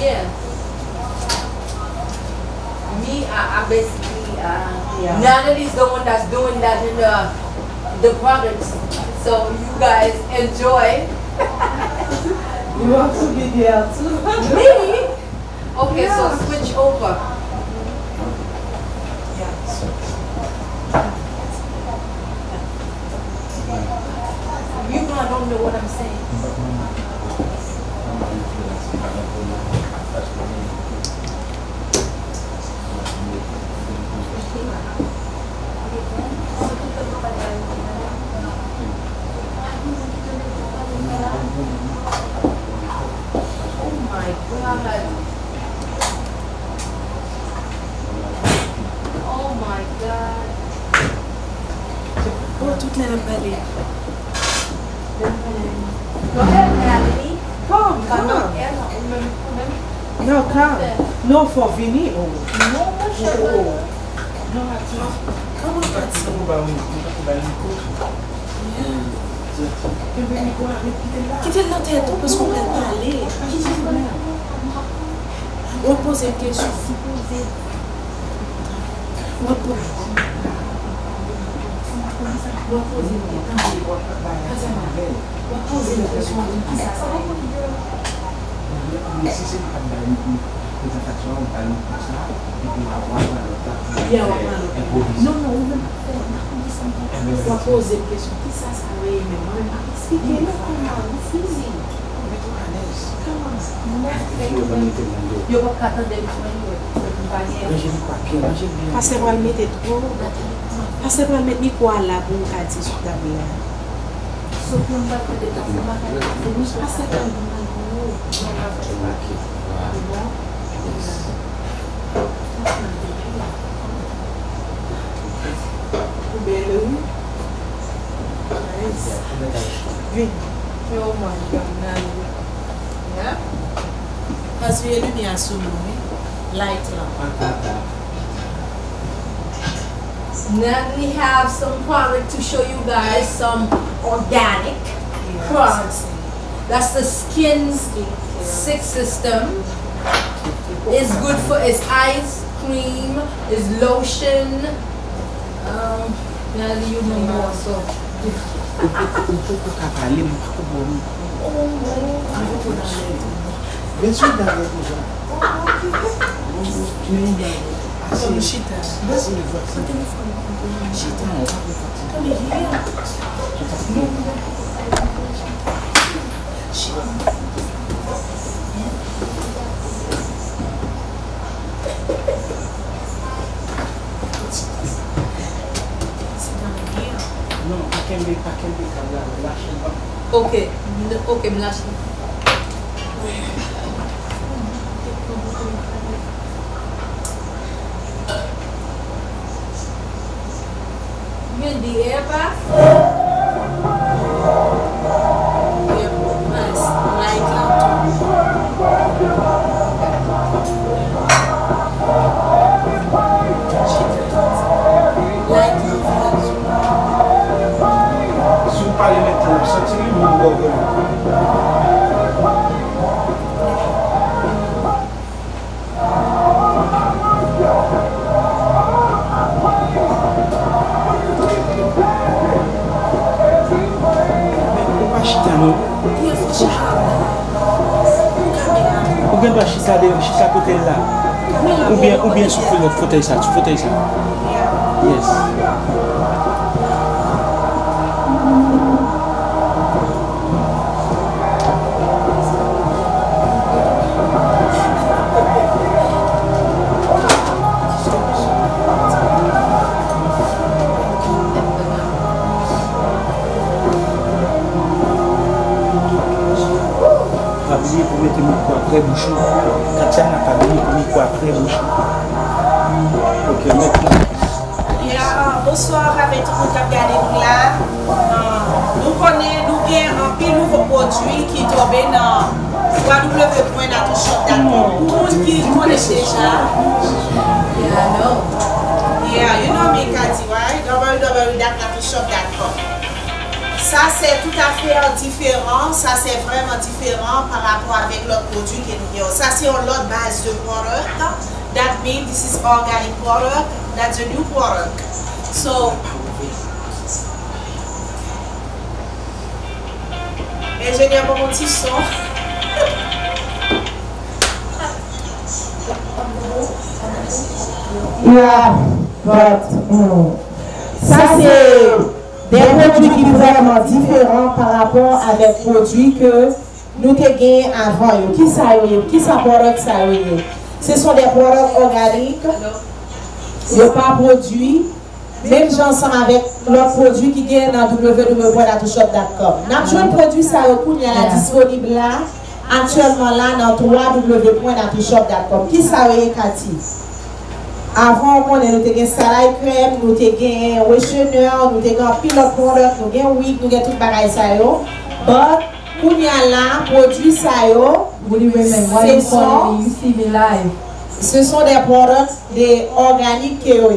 Yeah. Me, I basically, Natalie's the one that's doing that in the products. So you guys enjoy. You want to be there too? Me? Okay, yeah. So switch over. You don't know what I'm saying. Oh my God. Oh my God. Oh, toute la vallée. Go ahead, Natalie. Come. No, come. No, for venir. No, no. Comment quittez la tête parce qu'on va parler. On va poser une question. On va poser une question. Si c'est pas une présentation, on parle comme ça, et puis on va voir non, on va poser une question. Qui ça va expliquer Yo vou ficar dando ele parce que elle mettait trop. Parce que elle mettait quoi là pour nous dire sur la table. Oh my God, yeah. Parce que lui n'y a sous nous, light là. Now we have some product to show you guys, some organic products. That's the Skin 6 system. It's good for its ice cream, its lotion. Now you know more so. Ok, ok, me lâche. When the air pass? Ou bien doit chita côté là. Ou bien sur le fauteuil ça, tu fauteuil ça. Yes. Pour mettre le micro après bouchon. Katia n'a pas mis le micro après bouchon. Ok, maintenant. Bonsoir avec tout le monde qui a regardé là. Nous connaissons, nous avons un pile nouveau produit qui est tombé dans www.natushop.com. Pour ceux qui connaissent déjà. Yeah, you know me, Cathy, right? www.natushop.com. Ça c'est tout à fait différent, ça c'est vraiment différent par rapport avec l'autre produit que nous avons. Ça c'est l'autre base de product. That means this is organic product, that's a new product. So, ingénieur pour mon petit son. Yeah, but ça c'est des produits qui sont vraiment différents par rapport avec les produits que nous avons gagnés avant. Qui ça produit ça? Ce sont des produits organiques, ils ne pas produits, même ensemble avec leurs produits qui gagnent dans www.natushop.com. Notre produit ça il y a disponible là, actuellement là dans www.natushop.com. Qui ça Cathy? Avant, on avait des salades crème, nous avons des questionnaires, nous avons des pilote product, nous avons wig, nous avons tout bagage ça yo. But, pour y aller, produits ça yo, ce sont des produits organiques qui sont.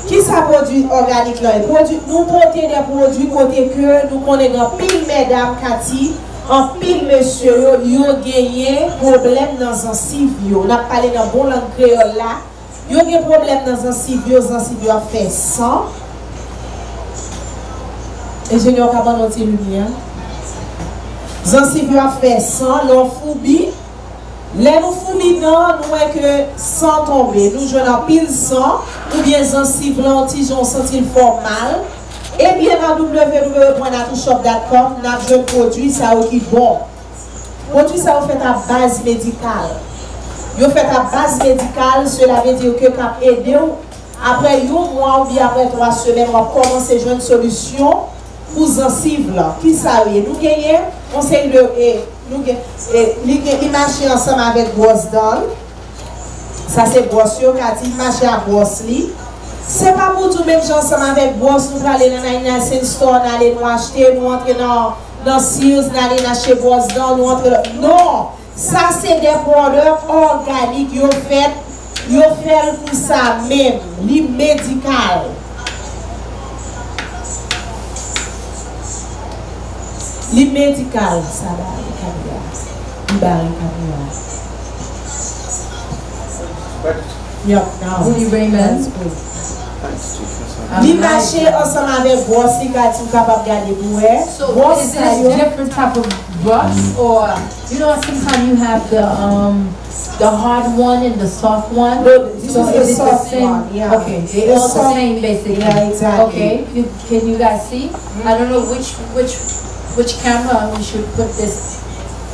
Qui ça produit organique là? Nous portons des produits côté que nous connaissons pile mesdames Cathy, en pile monsieur yo gagné problème dans un civio. On a parlé dans bon langue créole là. Il y a des problèmes dans un civio a fait 100. Ingénieur Cabane de lumière. Zancivio a fait 100, l'on foubi. Les nous foubi non, nous voyons que 100 tomber. Nous jouons en pile 100, ou bien Zancivio l'antijon senti formal. Et bien dans www.natushop.com, nous avons un produit ça qui est bon. Produit ça fait à base médicale. Vous faites à base médicale, cela veut dire que vous avez aidé. Après un mois ou bien après 3 semaines, on va commencer à jouer une solution pour Zanciv. Qui ça veut? Nous gagnons, on sait l'image ensemble avec Brosse Don. Ça c'est Brosse, Cathy, marché à Brosse. C'est pas pour tout même ensemble avec Brosse, nous allons dans une store, nous allons nous acheter, nous entrer dans Sears, nous allons acheter Brosse Don, nous entrer dans... Non! Ça c'est des produits organiques, ils fait pour ça même, les médical. Les médical, ça va, les marché ensemble avec Boss, si tu es capable de garder. So, is this different type of brush, or you know sometimes you have the hard one and the soft one. No, this So is is the it the soft same? one, yeah. Okay, they all the same basically. Yeah, exactly. Okay, can you guys see? I don't know which camera we should put this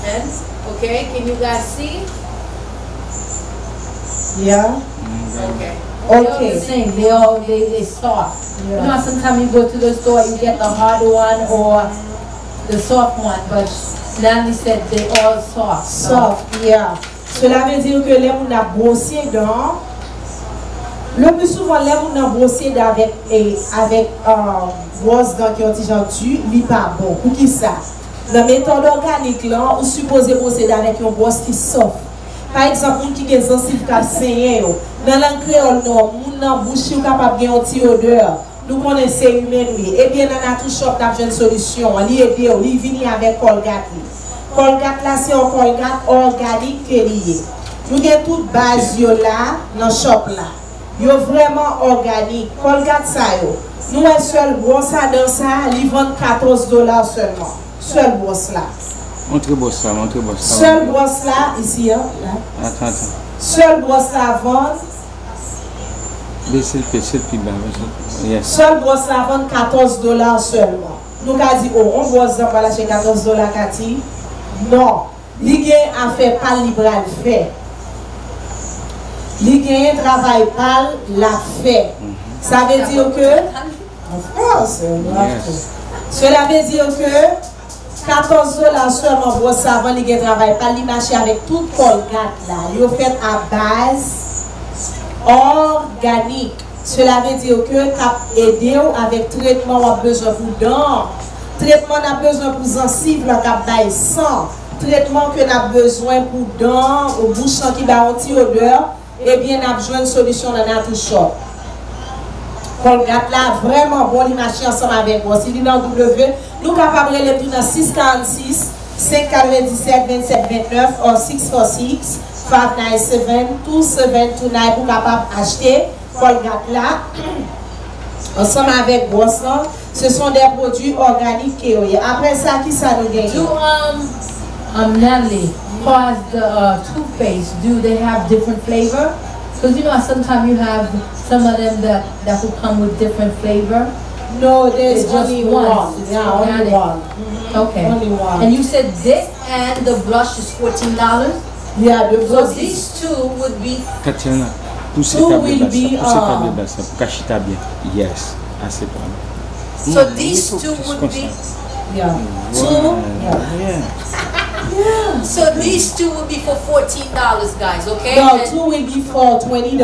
in. Okay, can you guys see? Yeah. Okay. Okay. They all the same. They soft. You know, sometimes you go to the store, you get the hard one or the soft one, but Natalie said they all soft. Soft, yeah. Cela veut dire que les gens ont brossé dents. Le plus souvent, les gens ont brossé avec brosse dents qui ont déjà tu, li pas bon. Pour qui ça? Dans la méthode organique, là, on suppose brosser avec une brosse qui soft. Par exemple, qui a des gencives qui saigné, dans la créole, nous avons bouche capable de avoir une odeur. Nous connaissons humain, oui. Eh bien, dans notre shop, nous avons une solution. Il est bien, il vient avec Colgate. Colgate là, c'est un Colgate organique qui est lié. Nous avons toute base là, dans le shop là. Il est vraiment organique. Colgate ça, nous avons seul brosse dans ça, il vend $14 seulement. Seul brosse là. Montrez brosse là, montrez brosse là. Seul brosse là, ici, hein, là. Attends. Seul brosse là, vend. Baissez le plus bas. Yes. Seul brosse là, vend $14 seulement. Nous avons dit, oh, on brosse là, voilà, chez $14, Cathy. Non. Il y a un fait pas libre à le faire. Il y a un travail pas la fait. Ça veut dire que. Of course, yes. Cela veut dire que $14 seulement pour ça avant les travail pas les marcher avec tout Colgate là. Ils fait à base organique. Cela veut dire que cap aider avec traitement on a besoin pour dents, traitement on a besoin pour gencives là cap bail sang, traitement que on a besoin pour dents au bouche qui ba anti odeur, et bien on a besoin de solution dans notre shop. Colgate là vraiment bon les marcher ensemble avec moi. Si vous dans W, nous capables de les tout dans 646 597 27 29 ou 646 597 2729 pour capable acheter Colgate là ensemble avec Boston. Ce sont des produits organiques qui après ça qui ça nous gagne. Natalie, as the toothpaste, do they have different flavor? Because you know sometimes you have some of them that will come with different flavor. No, there's just only one. Yeah, only one. Okay. Only one. And you said this and the brush is $14? Yeah, the So brush. these two would be. Tatiana, poussez Two ta will be, bien, pour cacher ta bien. Yes, assez bon. So these two would be. Yeah. Two. Yeah. So these two would be for $14, guys. Okay. No, And two will be for $20.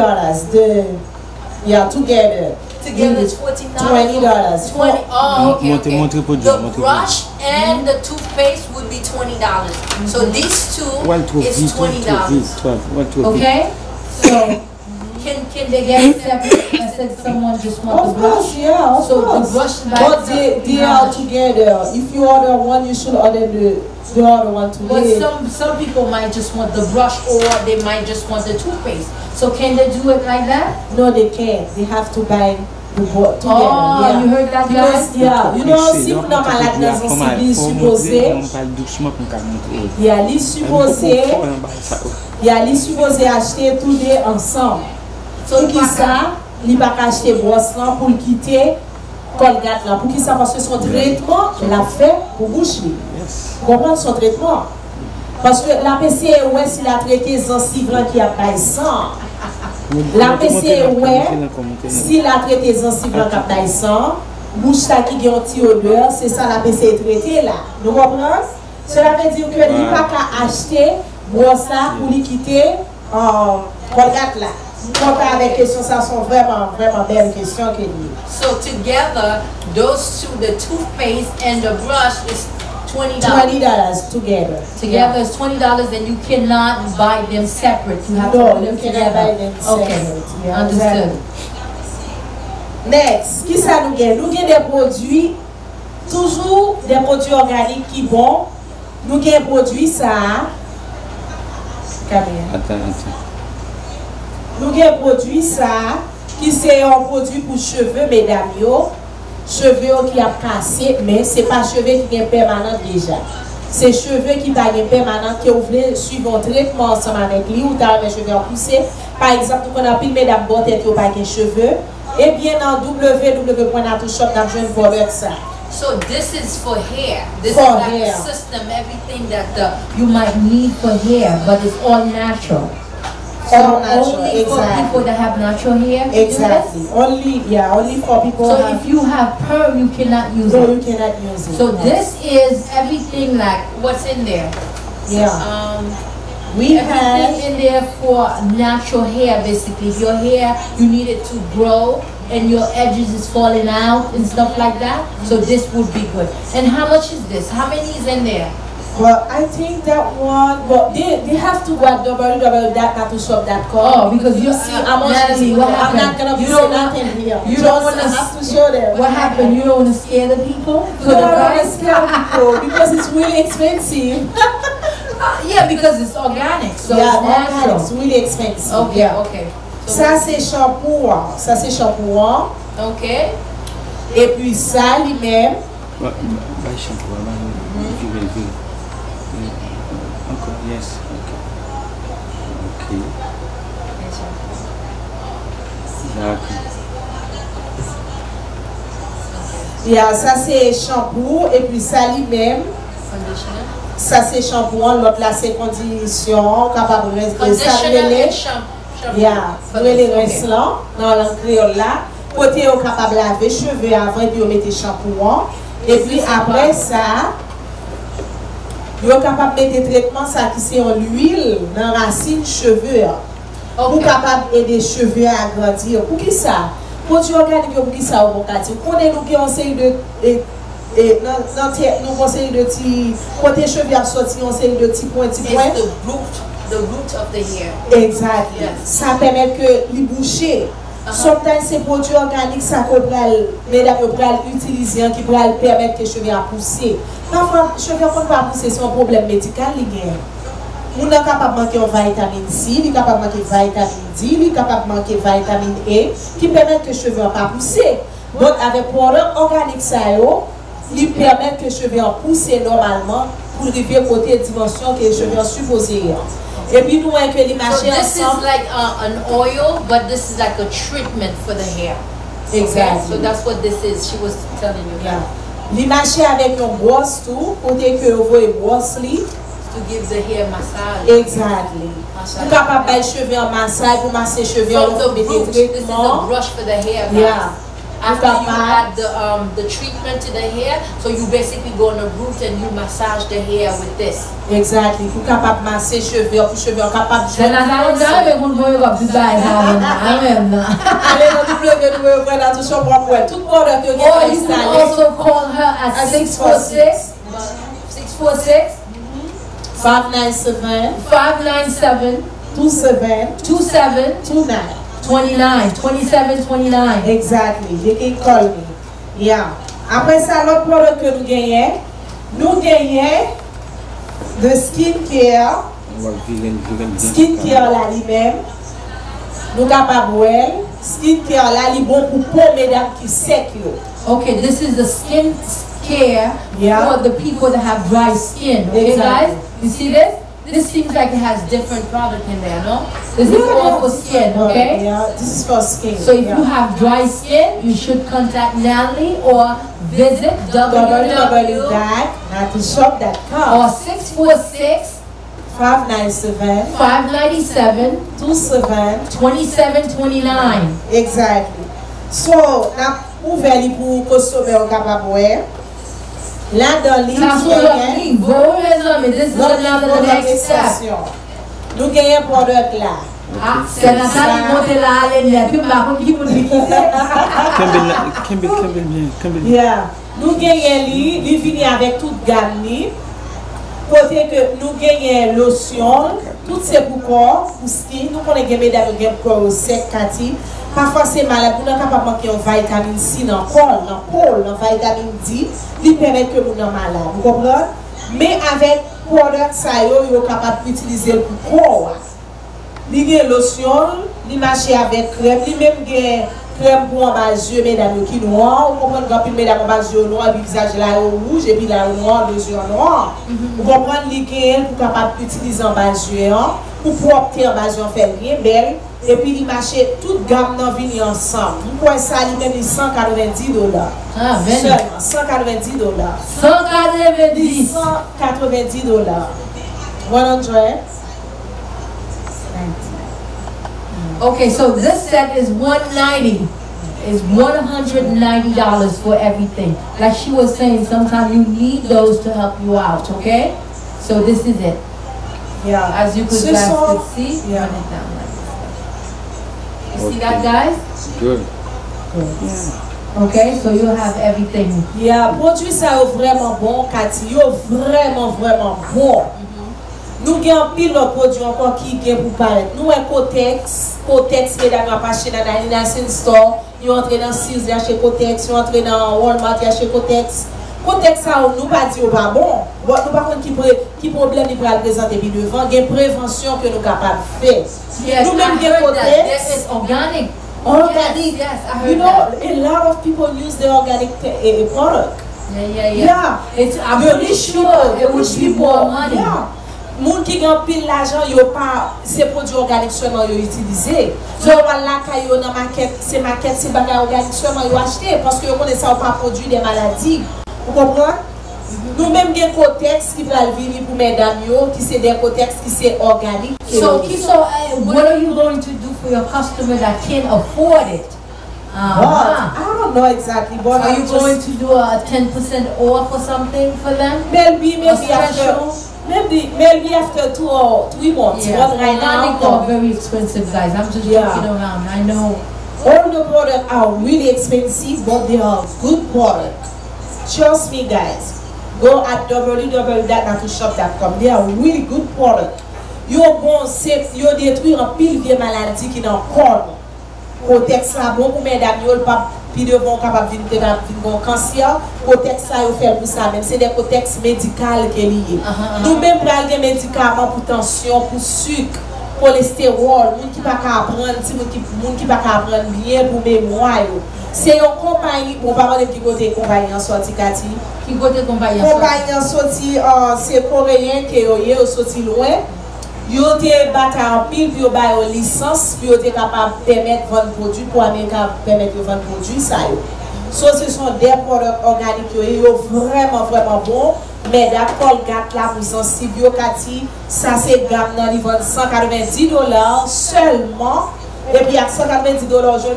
Together. together it's $14. $20. 20. Oh, okay. Montrez, Okay. montrez pour Dieu, The montrez pour brush and the toothpaste would be $20. So these two is $20. Okay. So can they get separate? I said someone just want Of the brush. course, yeah. Of So course. the brush But they are together. If you order one, you should order the other one But together. some people might just want the brush or they might just want the toothpaste. So can they do it like that? No, they can't. They have to buy the both together. Oh, Yeah. you heard that, guys? Because, yeah, you know, si vous n'avez malade dans un civil supposé, on parle doucement pour qu'on montre. yeah, les supposé acheter tous deux ensemble. Pour qui ça, il va pas acheter brosse là pour le quitter Colgate là. Pour qui ça, parce que son traitement l'a fait pour boucher. Vous comprenez son traitement? Parce que la PC, ouais, si la traité gencive là qui a pas sang. La PC, ouais, si la traité gencive là qui a pas sang, bouche là qui a une odeur, c'est ça la PC est traité là. Vous comprenez? Cela veut dire que il va pas acheter brosse là pour lui quitter Colgate là. Donc avec question, ça sont vraiment belles questions qu'il dit. So together, those two, the toothpaste and the brush is $20. $20 together. Together is $20 and you cannot buy them separate. You have to No, put them you cannot together. buy them Okay, separate. Yeah, understood. Next, qui ça nous gagne? Nous gagne des produits, toujours des produits organiques qui bons. Nous gagne des produits ça. Attends. Nous avons produit ça, qui c'est un produit pour cheveux, mesdames, cheveux qui a cassé, mais ce n'est pas cheveux qui sont permanents déjà. c'est cheveux qui pas permanent qui vous voulez suivre un traitement ensemble avec lui ou t'as mes cheveux poussés. Par exemple, nous connaissons pile mesdames bonnes têtes qui ont pas de cheveux. Et bien dans www.natushop n'a besoin de product ça. So this is for hair. This For is like hair. a system, everything that you might need for hair, but it's all natural. So All natural, only for exactly. people that have natural hair. you do this? Exactly. Only for people. So if you have perm, you cannot use no, it. you cannot use it. So this is everything like what's in there. Yeah. We Everything have in there for natural hair, basically. If your hair, you need it to grow and your edges is falling out and stuff like that, so this would be good. And how much is this? How many is in there? well, I think that one. Well, they have to go at www.natushop.com. Oh, because you see how much Natalie, is what I'm not happened? gonna be You saying don't nothing here. you Just don't wanna have to show them. What happened? You don't want to scare the people? No, I don't want to scare people because it's really expensive. Yeah, because it's organic, so yeah, it's natural. it's really expensive. Okay, Yeah. okay. Ça c'est shampoing. Ça c'est shampoing. Okay. Et puis ça lui-même. By shampoo, if you will be. Okay, yes. Okay. D'accord. Yeah, ça c'est shampoo et puis ça lui-même. Conditioner. Ça c'est shampoing, l'autre là c'est condition, capable de rester ça Conditioner and relève. shampoo. Yeah, les rinces là, dans le créole là, côté au capable de laver cheveux avant puis on mettre shampoing et puis après ça, vous êtes capable de mettre traitement ça qui c'est en l'huile dans racine cheveux pour capable aider cheveux à grandir. Pour qui ça? Pour tu regardes pour qui ça au bocati. Connais nous qui on série de nous conseille de petits côté cheveux à sortir on série de petits points It's the root of the hair. Exactly. Yes. Ça permet que les boucher. Sometimes ces produits organiques ça peut mesdames utiliser qui peut permettre que les cheveux à pousser. Parfois les cheveux ne pas pousser c'est un problème médical les gars. On est capable de manquer en vitamine C, il est capable de manquer vitamine D, il est capable de manquer vitamine E qui permettent que les cheveux ne pas pousser. Donc avec produits organiques ça ils permettent que les cheveux poussent normalement pour arriver à côté dimension que les cheveux sont supposés. Et puis nous avec les So machines this is ensemble. like an oil, but this is like a treatment for the hair. Okay? Exactly. So that's what this is. She was telling you Yeah. that. Les machines avec un brosse tout, côté que vous voyez brosse li. To give the hair massage. Exactly. Massage. Vous capable de cheveux en massage pour masser cheveux From en the mettre root, this is a traitement. brush for the hair, guys. Yeah. After you Papa. add the treatment to the hair, so you basically go on the root and you massage the hair with this. Exactly. Pour capable de masser cheveux, pour cheveux capable de C'est la salle de mon boy comme tu sais Allez dans www.natushop.com. Tout le monde que Or vous you can installé. also call her at 646 646 597 597 27 27 29. 27 29. Exactly. You can call me. Yeah. Après ça, l'autre produit que nous gagnons de skincare. Skincare là lui-même. Nous capables voir. Skincare là, il bon pour peau mesdames qui sec yo. Okay, this is the skin care Yeah. for the people that have dry skin. Okay, Exactly. guys? You see this? This seems like it has different product in there, no? This is all for skin, okay? Yeah, this is for skin. So if you have dry skin, you should contact Natalie or visit www.natushop.com or 646 597 597 27 2729. Exactly. So, na ouvert pour consommer au capable. Là dans l'île, That's what I mean. Voyeurism, and this is another next step. nous gagnons un produit là. Ah, c'est Nathalie monte là, elle est puis par contre, qui peut le Campbell. Yeah. Nous gagnons lui vient avec toute gamme li. Côté que nous gagnons lotion, tout c'est pour corps, pour skin, nous connaissons que mesdames gagnent corps sec kati. Parfois c'est malade, nous sommes capables de manquer en vitamine C dans le corps, dans le pôle, dans vitamine D, qui permet que nous sommes malades. Vous comprenez? Mais avec produit ça, vous êtes capable d'utiliser pour corps. Il y a lotion, il marche avec crème, il même crème pour en bas yeux, mesdames, qui noir. Vous comprenez quand mesdames en bas yeux noir, puis visage là rouge, et puis là noir, deux yeux noirs. Vous comprenez les pour capable d'utiliser en bas yeux, pour propter en bas yeux, faire bien belle. Et puis il marche toute gamme dans venir ensemble. Vous pouvez ça, il même $190. Ah, seulement $190. $190. 100. Okay, so this set is $190. It's $190 for everything. Like she was saying, sometimes you need those to help you out, okay? So this is it. Yeah. As you could guys could see, yeah. run it down like this. You see that, guys? Good. Okay, so you'll have everything. Yeah, produit ça est vraiment bon, Cathy. Yo vraiment bon. Nous avons pile de produits encore qui est pour paraître. Nous avons Cotex, mesdames, pas chez Nana Store. Ils entrent dans Sears, ils achètent Cotex. Ils entrent dans Walmart, ils achètent Cotex. Cotex, ça, nous pas dit pas bon. Nous par contre, qui problème il pourra le présenter puis devant. Il y a une prévention que nous sommes capables de faire. Yes, nous même I heard Cotex. that. This is organic. Organic. Yes, I heard you know, that. a lot of people use the organic product. Yeah. I'm pretty sure it would be more money. Yeah. Moun qui gagne pile l'argent, yo pas ces produits organiques seulement yo utiliser. So voilà ka yo dans maquette, c'est bagage organique seulement yo acheter parce que yo connaît ça pas produit des maladies. Vous comprenez? Nous même des Cotex qui va venir pour mesdames yo qui c'est des Cotex qui c'est organique. So what are you going to do for your customer that can't afford it? I don't know exactly, but are you going to do a 10% off or something for them? Maybe after 2 or 3 months. Yeah. But right now, are very expensive, guys. I'm just joking around. I know. All the products are really expensive, but they are good products. Trust me, guys. Go at www.natushop.com. They are really good products. Yo détruire un pile de maladies qui n'ont pas. Cotex là bon pour mesdames yo pas puis devant capable de venir cancer. Cotex ça yo fait pour ça même c'est des cotex médical qui est lié. Nous même pral des médicaments pour tension, pour sucre, cholestérol, moun qui pas apprendre, moun qui pas apprendre bien pour mémoire. C'est une compagnie, on va parler de côté compagnie en sorti Cathy. Qui côté compagnie en sorti c'est coréen qui est sorti loin. Yo te battu en pile pour ba une licence pour être capable de permettre vendre produit pour américain permettre de vendre produit ça yo. So ce sont des produits organiques yo vraiment bon mais d'accord gâte la puissance civile Cathy ça c'est gamme dans les vendre $190 seulement et puis à $190 je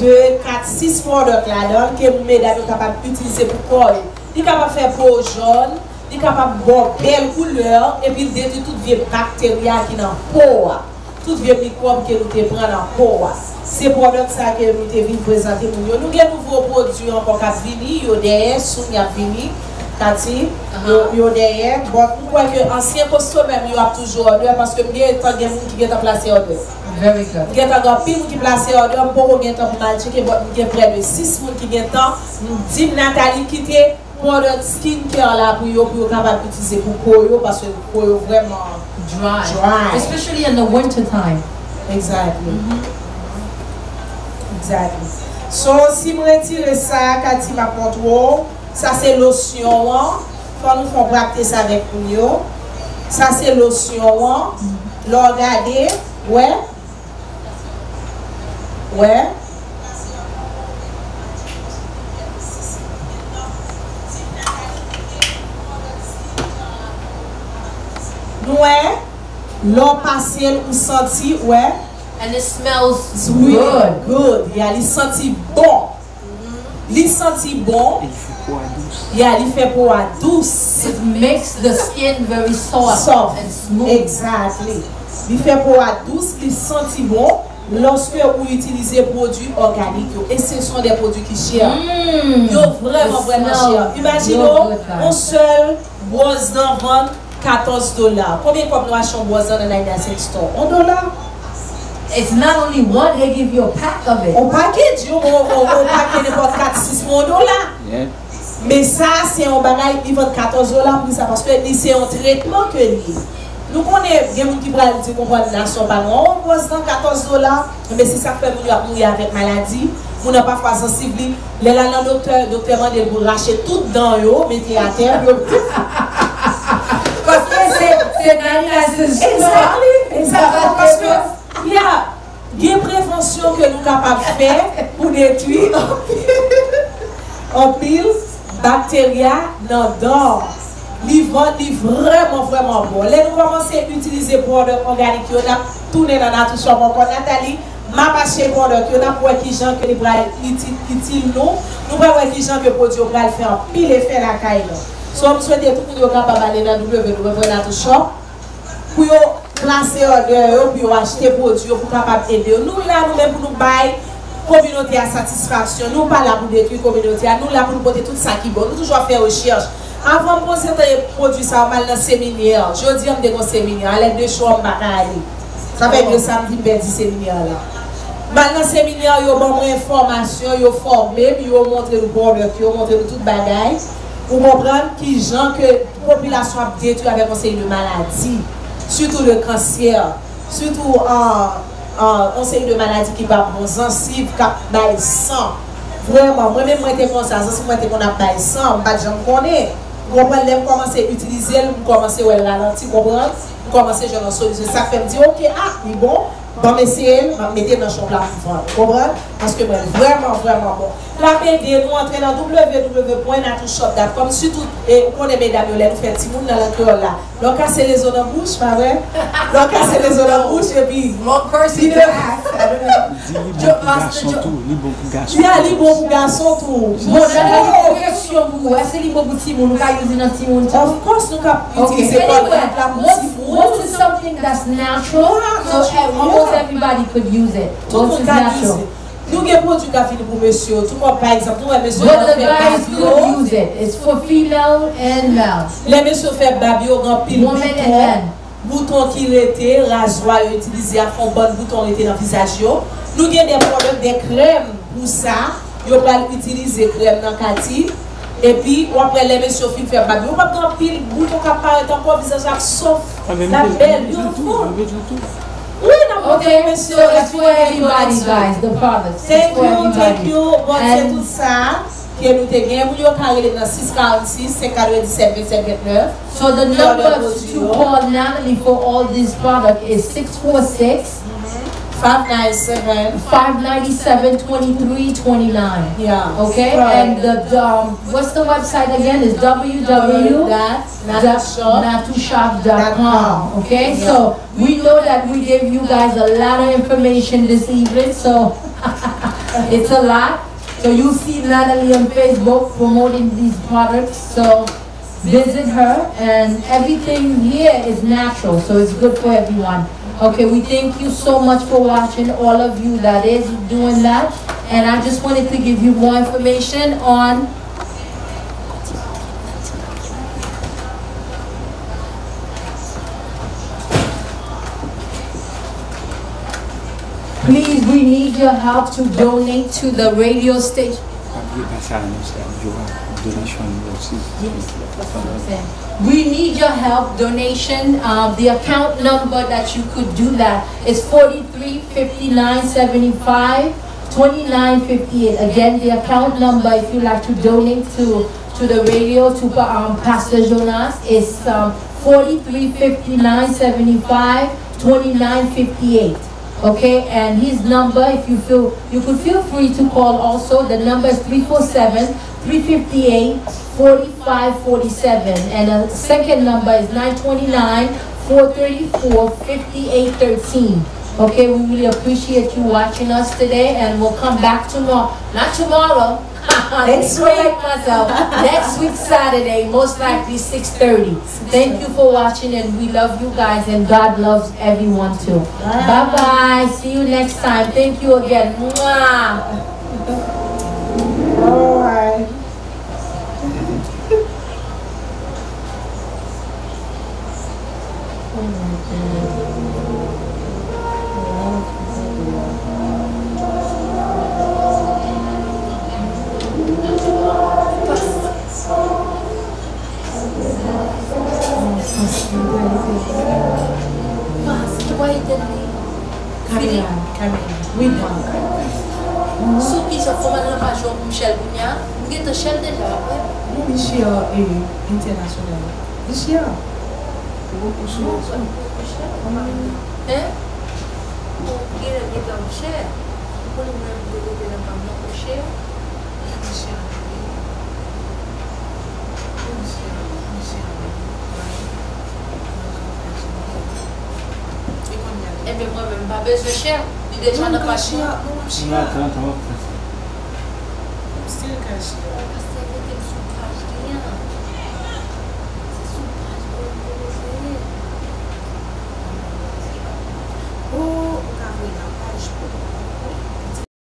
2 4 6 produits là-dedans que mesdames sont capables d'utiliser pour corps. Ils capable faire peau jaune. Il est capable de boire belle couleur et puis détruire toutes les bactéries qui sont dans la peau. Toutes les microbes que nous prenons dans la peau. C'est pour ça que nous devons présenter. Nous avons de nouveaux produits encore qui viennent. Nous avons derrière, nous avons Cathy, nous avons derrière. Bon, pourquoi que ancien costume même, il y a toujours ordre parce que il y a des gens qui sont placés ordre. Very good. Il y a des gens qui sont placés ordre pour combien de temps pour mal checker. Il y a près de 6 personnes qui ont temps. Nous disons Nathalie qui était product skincare là pour capable d'utiliser pour peau parce que peau vraiment dry, especially in the winter time. Exactly. Exactly. So si je retire ça, Cathy m'a contrôle, ça c'est lotion. Quand nous faisons pratiquer ça avec nous, ça c'est lotion. Regardez, ouais. L'eau passée ou senti, and it smells good. Il senti bon. Il senti bon. Il fait pour la douce. It makes the skin very soft and smooth. Exactly. Il fait pour la douce, il senti bon. Lorsque vous utilisez produits organiques, et ce sont des produits qui chers. Ils sont vraiment chers. Imaginez, un seul brosse d'en vente $14. Combien comme nous achetons bois dans la store? $1. It's not only one, they give you a pack of it. On package, on package n'importe 4-6 $. Mais ça, c'est un bagage qui vend $14 pour ça, parce que c'est un traitement que lié. Nous connaissons des gens qui prennent des compagnies nationales, on bosse dans $14, mais c'est ça qui fait mourir avec maladie. Mon n'a pas fait sensible. Les là le docteur m'a dit pour racher tout dans yo, mettez à terre. Parce que c'est dans Exactement. Parce que il y a une prévention que nous sommes capables de faire pour détruire en pile bactéries dans l'or. Ils vraiment bon. Là, nous commençons à utiliser les produits organiques. On a tourné dans notre shop encore. Nathalie, ma passion pour le on a pour qui gens que les bras utiles nous pas voir qui gens que produit au bras faire pile effet la caille. So on souhaite tout le monde capable aller dans www.shop pour placer order pour acheter produits pour capable aider. Nous là nous même pour nous bailler communauté à satisfaction. Nous pas là pour détruire communauté, nous là pour nous porter tout ça qui bon. Nous toujours faire recherche. Avant de présenter les produits, ça va mal dans le séminaire. Je dis que je séminaire, à l'aide de choix, ça fait que samedi, je vais séminaire là. Mal dans le séminaire, il y a beaucoup d'informations, il y a formé, il y a montré le produit, il y a montré tout le bagage. Pour comprendre qui gens que la population a détruit avec conseil de maladie, surtout le cancer, surtout un conseil de maladie qui va bon sensible, qui va sang. Vraiment, moi-même, je suis comme ça, si moi, je suis comme ça, je ne connais pas. Vous comprenez, vous commencez à utiliser, vous commencez à ralentir, vous comprenez, vous commencez à faire une solution. Ça fait me dire, ok, il est bon, bon, essayer, mettez dans le champ là pour vous comprenez? Parce que vraiment bon. La BD, nous entrons dans www.natureshop.com, surtout, et vous connaissez mesdames, vous faites petit monde dans la cœur là. Donc, c'est les zones en bouche, pas vrai? Donc, c'est les zones en bouche, et puis, one person to ask. Il y a les bons garçons tout. Bon, la question pour vous, est-ce que les bons petits nous avons utilisé dans petit monde? Of course, nous avons utilisé what is something that's natural, so almost everybody could use it. What is natural? Nous avons des produits pour monsieur. Tout comme par exemple, nous avons monsieur But the guys could use it. It's for female and male. Les messieurs fait babio rempli Woman and man. bouton qui était rasoir utilisé à fond bon bouton était dans visage. Nous avons des problèmes des crèmes pour ça. Yo pas utiliser crème dans Cathy. Et puis après les messieurs fin faire babio, on pas remplir bouton qui apparaît encore visage sauf la belle. Oui, okay, so it's for everybody, guys, the products. Thank you. Bon, c'est tout ça que nous te gagnons. Vous pouvez carrer dans 646 597 27 29. So the number to call Natalie for all these products is 646 597 597 2329. Yeah. Okay, and the what's the website again? Is www.natushop.com. Okay, so we know that we gave you guys a lot of information this evening, so it's a lot. So you see Natalie on Facebook promoting these products, so visit her, and everything here is natural, so it's good for everyone. Okay, we thank you so much for watching, all of you that is doing that. And I just wanted to give you more information on please, we need your help to donate to the radio station. We need your help, donation. The account number that you could do that is 435975 2958. Again, the account number, if you'd like to donate to the radio, to Pastor Jonas, is 435975 2958. Okay, and his number, if you could feel free to call also. The number is 347-358-4547, and the second number is 929-434-5813. Okay, we really appreciate you watching us today, and we'll come back tomorrow. Not tomorrow. Next week, myself. Next week, Saturday, most likely 6:30. Thank you for watching, and we love you guys, and God loves everyone too. Bye bye. See you next time. Thank you again. Mwah. All right. Come here. We talk. Sou qui ça faut maintenant pas jouer Michel Bounia. Vous êtes Michel déjà après. Non, Michel est international. Michel. Beaucoup de choses. Hein? Pour gagner dans le cher. Pour le même de dans le cher. Et bien moi-même pas besoin de cher. Il déjà n'a pas cher. Non, attends. Still cash.